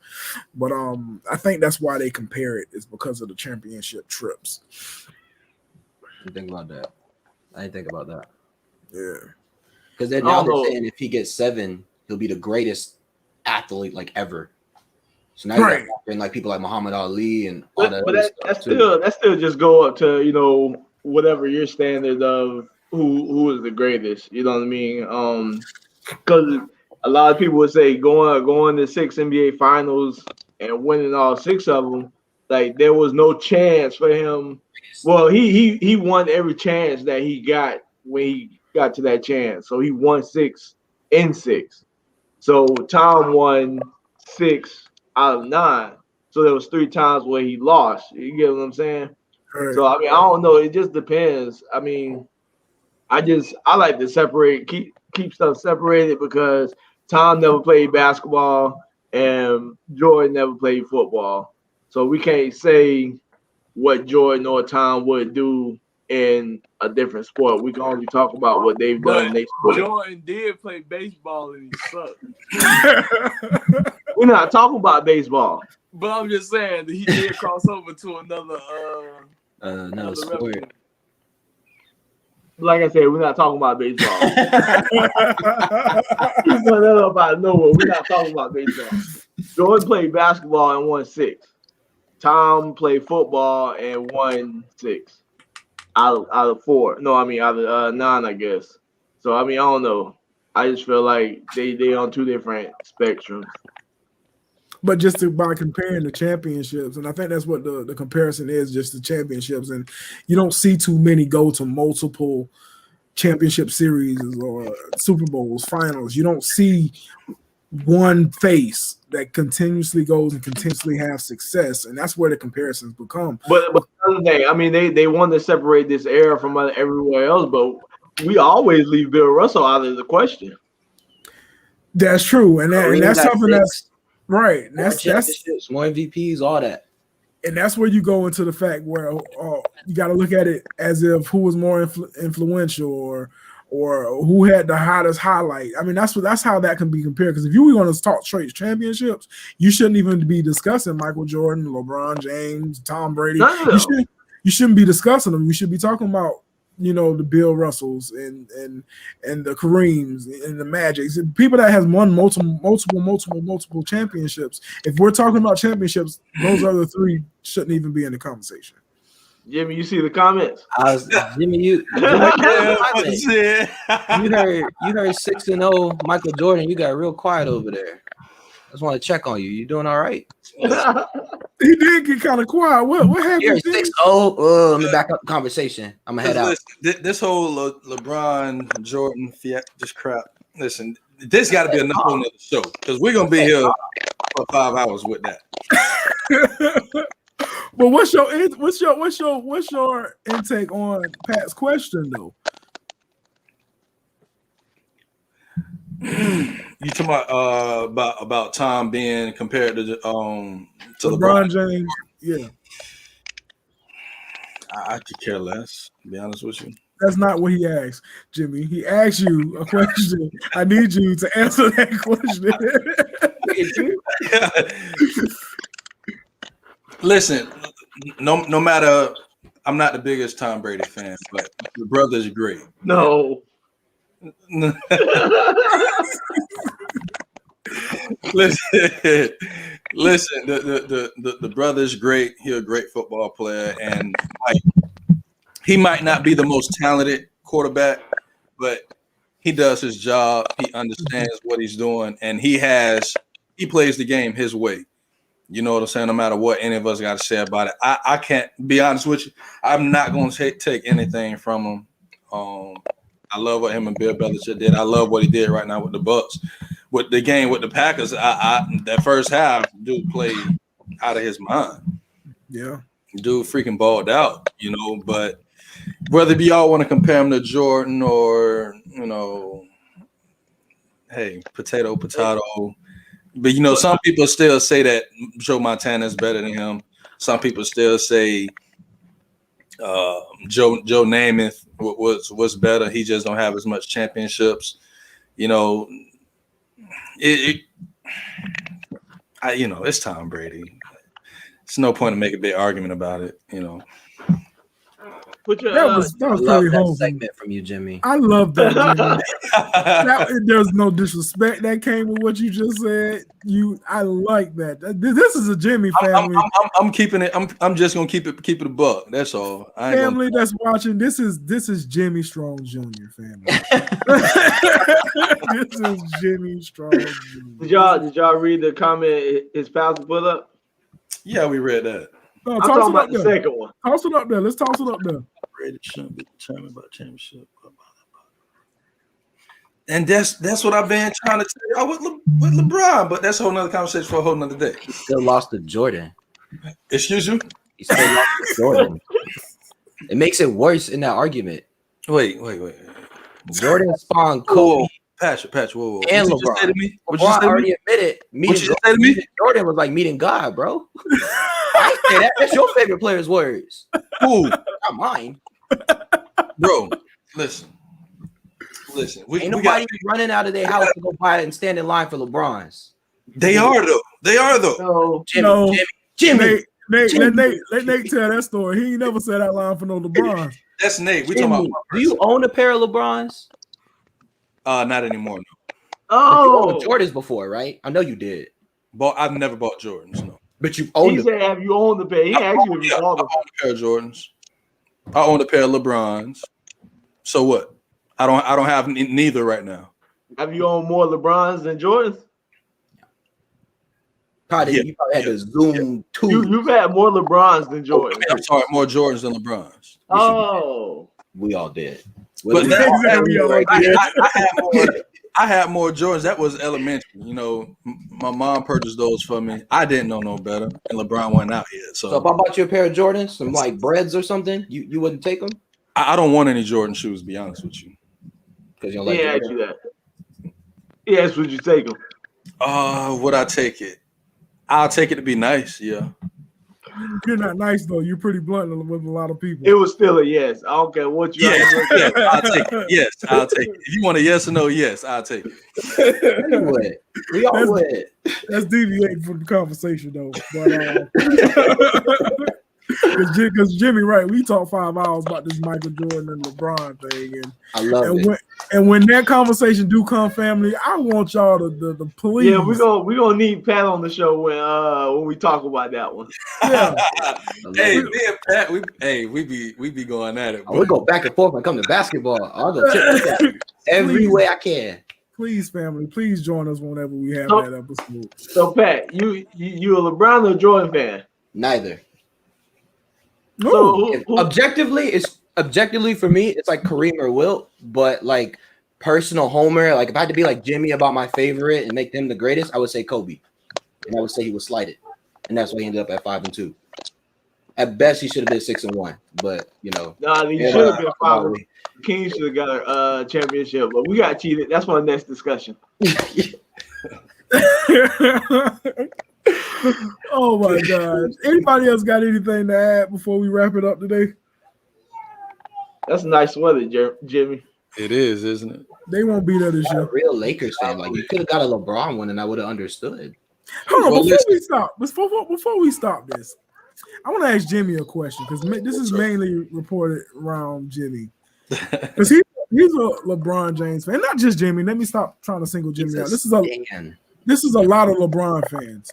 S2: but I think that's why they compare it is because of the championship trips.
S5: You think about that? I didn't think about that.
S2: Yeah,
S5: because now they're saying if he gets 7, he'll be the greatest athlete like ever. So now you're talking like people like Muhammad Ali and all that.
S3: But that still just go up to whatever your standard of who is the greatest. You know what I mean? Because a lot of people would say going to 6 NBA Finals and winning all 6 of them, like there was no chance for him. Well, he won every chance that he got when he got to that chance. So he won 6 in 6. So Tom won 6 out of 9. So there was 3 times where he lost. You get what I'm saying?
S2: Right.
S3: So I mean, I don't know. It just depends. I mean, I like to keep stuff separated because Tom never played basketball and Jordan never played football. So we can't say what Jordan or Tom would do in a different sport. We can only talk about what they've done in their sport.
S7: Jordan did play baseball and he sucked.
S3: We're not talking about baseball.
S7: But I'm just saying that he did cross over to another
S5: sport.
S3: Like I said, we're not talking about baseball. He's going to about nowhere. We're not talking about baseball. Jordan played basketball and won 6. Tom played football and won 6 out of 4. No, I mean out of 9, I guess. So I mean, I don't know. I just feel like they on 2 different spectrums.
S2: But just by comparing the championships, and I think that's what the comparison is, just the championships. And you don't see too many go to multiple championship series or Super Bowls, finals. You don't see one face that continuously goes and continuously have success. And that's where the comparisons become.
S3: But another thing, I mean, they want to separate this era from everywhere else, but we always leave Bill Russell out of the question.
S2: That's true. And that's something that's right. And that's
S5: more MVPs, all that.
S2: And that's where you go into the fact where you got to look at it as if who was more influential or who had the hottest highlight. I mean, that's how that can be compared. Because if you were going to talk straight championships, you shouldn't even be discussing Michael Jordan, LeBron James, Tom Brady. You shouldn't be discussing them. You should be talking about the Bill Russells and the Kareems and the Magics, people that has won multiple championships. If we're talking about championships, those other 3 shouldn't even be in the conversation.
S3: Jimmy, you see the comments?
S5: Jimmy, you heard 6-0 Michael Jordan. You got real quiet over there. I just want to check on you. You doing all right?
S2: He did get kind of quiet. What happened?
S5: You're 6-0. Let me back up the conversation. I'm gonna head out.
S1: This whole LeBron Jordan this crap. Listen, this got to be enough on the show because we're gonna be here for 5 hours with that.
S2: Well, what's your intake on Pat's question though?
S1: You talking about Tom being compared to
S2: LeBron James? Yeah,
S1: I could care less. To be honest with you,
S2: That's not what he asked, Jimmy. He asked you a question. I need you to answer that question.
S1: Listen, no matter, I'm not the biggest Tom Brady fan, but the brother's great.
S3: No.
S1: Listen, the brother's great. He's a great football player, and he might not be the most talented quarterback, but he does his job. He understands what he's doing, and he plays the game his way. You know what I'm saying? No matter what any of us got to say about it, I can't be honest with you. I'm not going to take anything from him. I love what him and Bill Belichick did. I love what he did right now with the Bucs. With the game with the Packers, that first half, dude played out of his mind.
S2: Yeah.
S1: Dude freaking balled out, but whether y'all want to compare him to Jordan or, hey, potato. But, some people still say that Joe Montana is better than him. Some people still say Joe Namath was better. He just don't have as much championships. It's Tom Brady. It's no point in making a big argument about it.
S2: That was
S5: love
S2: pretty
S5: that
S2: wholesome
S5: segment from you, Jimmy.
S2: I love that, Jimmy. There's no disrespect that came with what you just said. I like that. This is a Jimmy family.
S1: I'm keeping it. I'm just gonna keep it a buck. That's all.
S2: Family that's watching. This is Jimmy Strong Jr. family. This is Jimmy Strong Jr.
S3: Did y'all read the comment his pastor put up?
S1: Yeah, we read that.
S2: No,
S3: I'm talking about the second one.
S2: Toss it up there. Let's toss it up there.
S1: Brady shouldn't be determined by championship. And that's what I've been trying to tell y'all with LeBron, but that's a whole nother conversation for a whole nother day.
S5: He still lost to Jordan.
S1: Excuse you?
S5: He still lost to Jordan. It makes it worse in that argument.
S1: Wait.
S5: Jordan spawned Kobe.
S1: Patrick, whoa.
S5: And
S1: what you
S5: LeBron.
S1: just say to me?
S5: LeBron already admitted meeting Jordan was like meeting God, bro. I say that. That's your favorite player's words.
S1: Who?
S5: Not mine.
S1: Bro, listen.
S5: Ain't nobody running out of their house to go buy it and stand in line for LeBron's.
S1: They are though.
S3: No.
S5: Jimmy.
S2: Let Nate tell that story. He ain't never said that line for no LeBron.
S1: That's Nate. We talking about.
S5: Do you own a pair of LeBron's?
S1: Not anymore. No.
S3: Oh,
S5: you owned Jordans before, right? I know you did.
S1: I've never bought Jordans. No.
S5: But you owned.
S3: He said, "Have you owned the pair?" He asked you if you bought them.
S1: I own a pair of Jordans. I own a pair of LeBrons. So what? I don't have neither right now.
S3: Have you owned more LeBrons than Jordans?
S5: You probably had to zoom too.
S3: You've had more LeBrons than Jordans.
S1: I'm sorry, more Jordans than LeBrons.
S3: Oh,
S5: we all did.
S1: But I had more Jordans. That was elementary. My mom purchased those for me. I didn't know no better, and LeBron went out here. So
S5: if I bought you a pair of Jordans, some like breads or something, you wouldn't take them?
S1: I don't want any Jordan shoes, to be honest with you.
S5: Because you don't like
S3: asked you that. He asked, would you take them?
S1: Would I take it? I'll take it to be nice, yeah.
S2: You're not nice though. You're pretty blunt with a lot of people.
S3: It was still a yes. I don't care what you.
S1: Yes, I'll take it. Yes, I'll take it. If you want a yes or no, yes, I'll take it.
S5: We all would.
S2: That's deviating from the conversation though. But because Jimmy, right? We talked 5 hours about this Michael Jordan and LeBron thing, and
S5: I love it.
S2: When that conversation do come, family, I want y'all to please.
S3: Yeah, we gonna need Pat on the show when we talk about that one.
S2: Yeah.
S1: Hey, me and Pat, we be going at it.
S5: We go back and forth when it comes to basketball. I'll go check that every way I can.
S2: Please, family, please join us whenever we have that episode.
S3: So, Pat, you a LeBron or Jordan fan?
S5: Neither.
S2: No.
S5: So, objectively for me, it's like Kareem or Wilt, but like personal homer, like if I had to be like Jimmy about my favorite and make them the greatest, I would say Kobe, and I would say he was slighted, and that's why he ended up at 5-2. At best, he should have been 6-1, but he
S3: should have been 5. King should have got a championship, but we got cheated. That's for the next discussion.
S2: Oh my God! Anybody else got anything to add before we wrap it up today?
S3: That's a nice sweater, Jimmy.
S1: It is, isn't it?
S2: They won't be there this
S5: I'm a
S2: year.
S5: real Lakers fan. Like you could have got a LeBron one, and I would have understood.
S2: Hold on,
S1: Well,
S2: before
S1: listen.
S2: we stop this, I want to ask Jimmy a question because this is mainly reported around Jimmy because he's a LeBron James fan. Not just Jimmy. Let me stop trying to single Jimmy out. This is a lot of LeBron fans,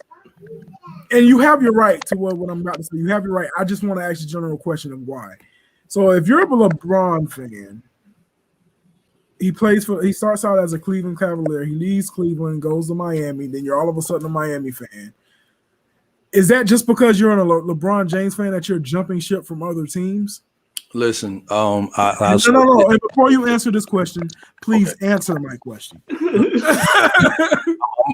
S2: and you have your right to what I'm about to say. You have your right. I just want to ask a general question of why. So if you're a LeBron fan, he starts out as a Cleveland Cavalier. He leaves Cleveland, goes to Miami. Then you're all of a sudden a Miami fan. Is that just because you're a LeBron James fan that you're jumping ship from other teams?
S1: Listen,
S2: No. And before you answer this question, please answer my question.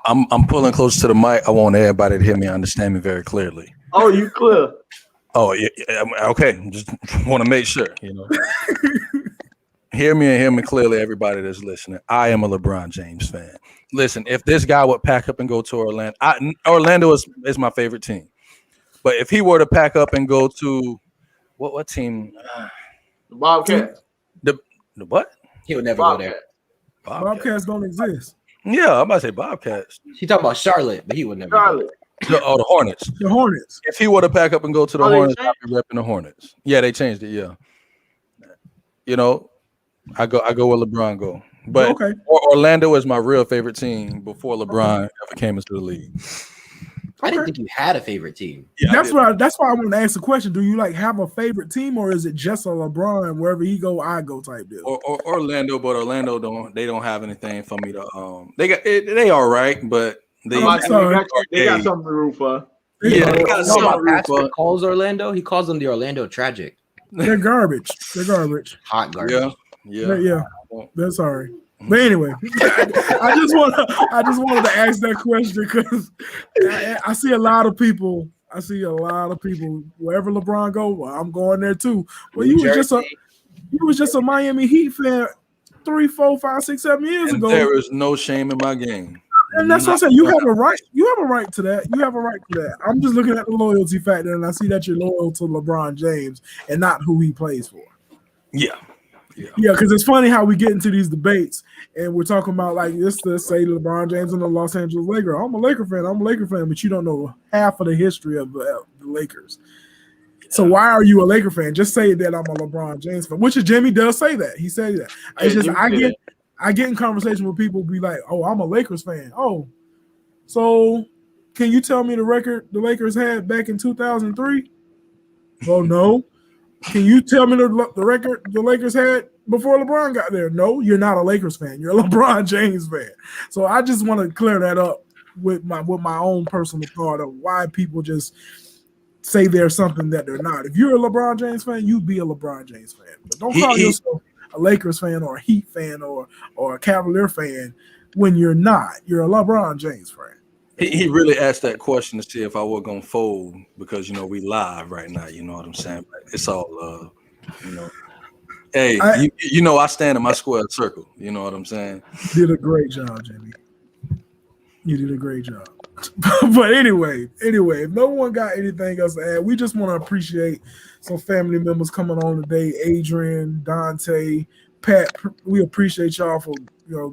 S1: I'm pulling close to the mic. I want everybody to hear me, understand me very clearly.
S3: Oh, you clear?
S1: Oh, yeah. Okay. Just want to make sure, Hear me and hear me clearly, everybody that's listening. I am a LeBron James fan. Listen, if this guy would pack up and go to Orlando, Orlando is my favorite team. But if he were to pack up and go to what team?
S3: The Bobcats.
S1: The what?
S5: He would never go there.
S2: Bobcats don't exist.
S1: Yeah, I'm about to say Bobcats.
S5: He talking about Charlotte, but he would never.
S3: Charlotte.
S1: The Hornets.
S2: The Hornets.
S1: If he were to pack up and go to the Hornets,
S3: they
S1: I'd be repping the Hornets. Yeah, they changed it. Yeah. I go where LeBron go. But
S2: okay.
S1: Orlando is my real favorite team before LeBron ever came into the league.
S5: I didn't think you had a favorite team.
S1: Yeah,
S2: that's why I want to ask the question. Do you have a favorite team, or is it just a LeBron wherever he go, I go type deal?
S1: Or Orlando, but Orlando don't have anything for me to they all right, but they
S3: got something to root for.
S1: Yeah, they got something to root for.
S5: Calls Orlando. He calls them the Orlando Tragic.
S2: They're garbage.
S5: Hot garbage.
S2: Yeah. That's all right. But anyway, I just wanted to ask that question because I see a lot of people. Wherever LeBron go, well, I'm going there too. Well, you was just a Miami Heat fan 3, 4, 5, 6, 7 years ago.
S1: There is no shame in my game.
S2: And that's what I said. You have a right. You have a right to that. I'm just looking at the loyalty factor, and I see that you're loyal to LeBron James and not who he plays for.
S1: Yeah,
S2: because it's funny how we get into these debates and we're talking about like this to say LeBron James and the Los Angeles Lakers. I'm a Laker fan, but you don't know half of the history of the Lakers. So why are you a Laker fan? Just say that I'm a LeBron James fan, which Jimmy does say that. He said that. It's just I get in conversation with people be like, "Oh, I'm a Lakers fan." Oh, so can you tell me the record the Lakers had back in 2003? Oh no. Can you tell me the record the Lakers had before LeBron got there? No, you're not a Lakers fan. You're a LeBron James fan. So I just want to clear that up with my own personal thought of why people just say they're something that they're not. If you're a LeBron James fan, you be a LeBron James fan. But don't call yourself a Lakers fan or a Heat fan or a Cavalier fan when you're not. You're a LeBron James fan.
S1: He really asked that question to see if I were gonna fold because we live right now. You know what I'm saying? It's all love. Hey, I stand in my square circle. You know what I'm saying?
S2: You did a great job, Jimmy. You did a great job. But anyway, if no one got anything else to add, we just want to appreciate some family members coming on today. Adrian, Dante, Pat, we appreciate y'all for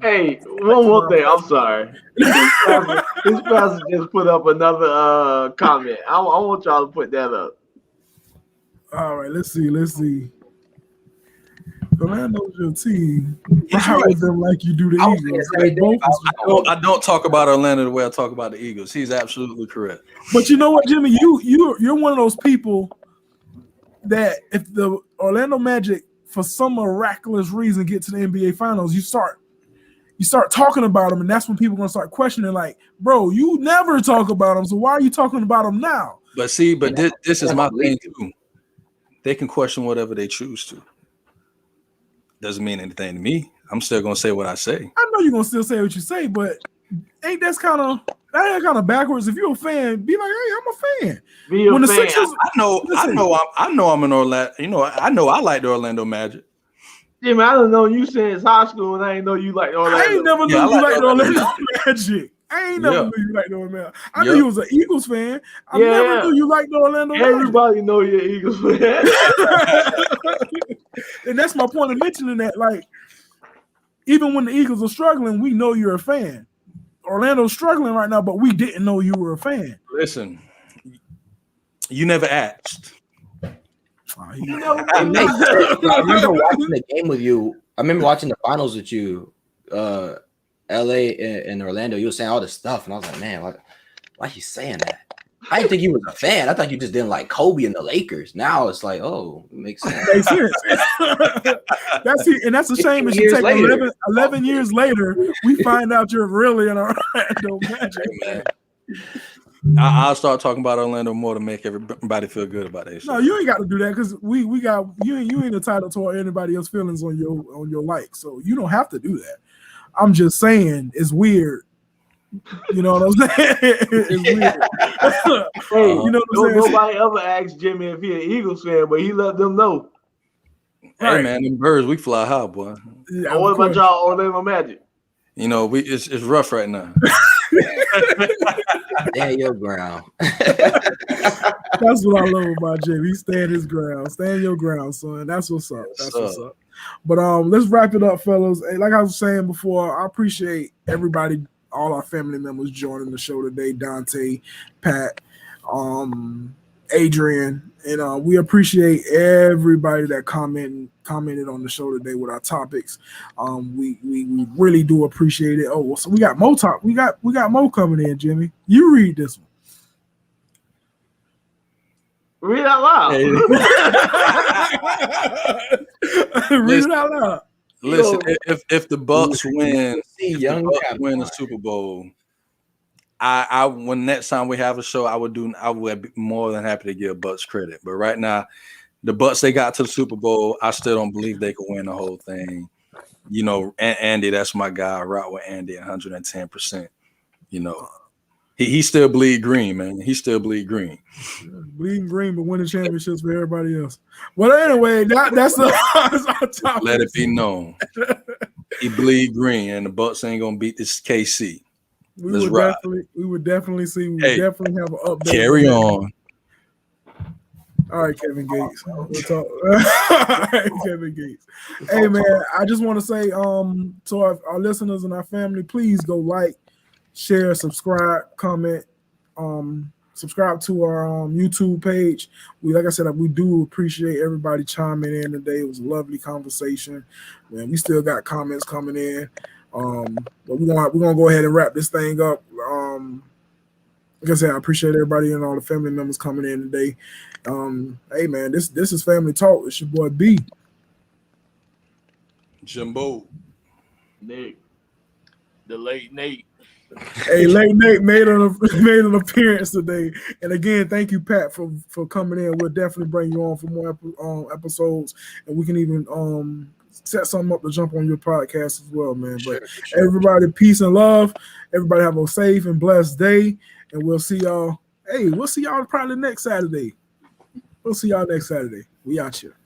S3: Hey, one more thing. I'm sorry. This pastor just put up another comment. I want y'all to put that up.
S2: All right, let's see. Orlando's your team. How is them like you do the Eagles?
S1: I don't talk about Orlando the way I talk about the Eagles. He's absolutely correct.
S2: But you know what, Jimmy? You're one of those people that if the Orlando Magic for some miraculous reason get to the NBA Finals, you start talking about them, and that's when people are gonna start questioning. Like, bro, you never talk about them, so why are you talking about them now?
S1: But this is my thing too. They can question whatever they choose to. Doesn't mean anything to me. I'm still gonna say what I say.
S2: I know you're gonna still say what you say, but ain't that kind of backwards? If you're a fan, be like, hey, I'm a fan.
S3: When the
S2: Sixers,
S1: I know I'm an Orlando. I know I like the Orlando Magic.
S3: Jimmy, I don't know you since high school, and I ain't know you like Orlando.
S2: I ain't never knew you liked the Orlando Magic. I ain't never knew you liked the Orlando. I knew you was an Eagles fan. I never knew you liked the Orlando Magic.
S3: Everybody know you're an Eagles fan.
S2: And that's my point of mentioning that. Like, even when the Eagles are struggling, we know you're a fan. Orlando's struggling right now, but we didn't know you were a fan.
S1: Listen, you never asked.
S5: I remember watching the game with you. I remember watching the finals with you, LA and Orlando. You were saying all this stuff, and I was like, man, why are you saying that? I didn't think you was a fan. I thought you just didn't like Kobe and the Lakers. Now it's like, oh, it makes sense.
S2: Makes sense. That's a shame. It should take 11 years later, we find out you're really an Orlando Magic fan.
S1: I'll start talking about Orlando more to make everybody feel good about it.
S2: No, you ain't got to do that because we got you ain't entitled to anybody else's feelings on your like. So you don't have to do that. I'm just saying it's weird. You know what I'm saying? It's weird.
S3: Hey,
S2: you know what I'm saying?
S3: Nobody ever asked Jimmy if he an Eagles fan, but he let them know.
S1: Hey man, them birds, we fly high, boy.
S2: Yeah,
S3: what about y'all Orlando Magic?
S1: You know, it's rough right now.
S5: Stand your ground.
S2: That's what I love about Jim. He stand his ground. Stand your ground, son. That's what's up. That's what's up. But let's wrap it up, fellas. Hey, like I was saying before, I appreciate everybody, all our family members joining the show today. Dante, Pat, Adrian, and we appreciate everybody that commented on the show today with our topics. We really do appreciate it. Oh, so we got Mo talk. We got Mo coming in, Jimmy. You read this one.
S3: Read out loud.
S2: Read it out loud.
S1: Listen, if the Bucks win the Super Bowl, I when next time we have a show, I would be more than happy to give Bucks credit. But right now, the Bucks, they got to the Super Bowl. I still don't believe they could win the whole thing. You know, Andy, that's my guy. I rock with Andy 110%. You know, he still bleed green, man. He still bleed green.
S2: Bleeding green, but winning championships for everybody else. Well, anyway, that's our topic.
S1: Let it be known. He bleed green, and the Bucks ain't gonna beat this KC.
S2: We would definitely see. We would definitely have an update.
S1: Carry on.
S2: All right, Kevin Gates. We'll talk. All right, Kevin Gates. Hey, man, I just want to say to our listeners and our family, please go like, share, subscribe, comment, subscribe to our YouTube page. Like I said, we do appreciate everybody chiming in today. It was a lovely conversation. Man, we still got comments coming in. But we're gonna go ahead and wrap this thing up. Like I said, I appreciate everybody and all the family members coming in today. Hey man, this is Family Talk. It's your boy B.
S1: Jimbo.
S7: Nick. The late Nate.
S2: Hey, late Nate made an appearance today. And again, thank you, Pat, for coming in. We'll definitely bring you on for more episodes, and we can even set something up to jump on your podcast as well, man. But everybody, peace and love. Everybody have a safe and blessed day, and we'll see y'all. Hey, we'll see y'all probably next Saturday. We'll see y'all next Saturday. We out here.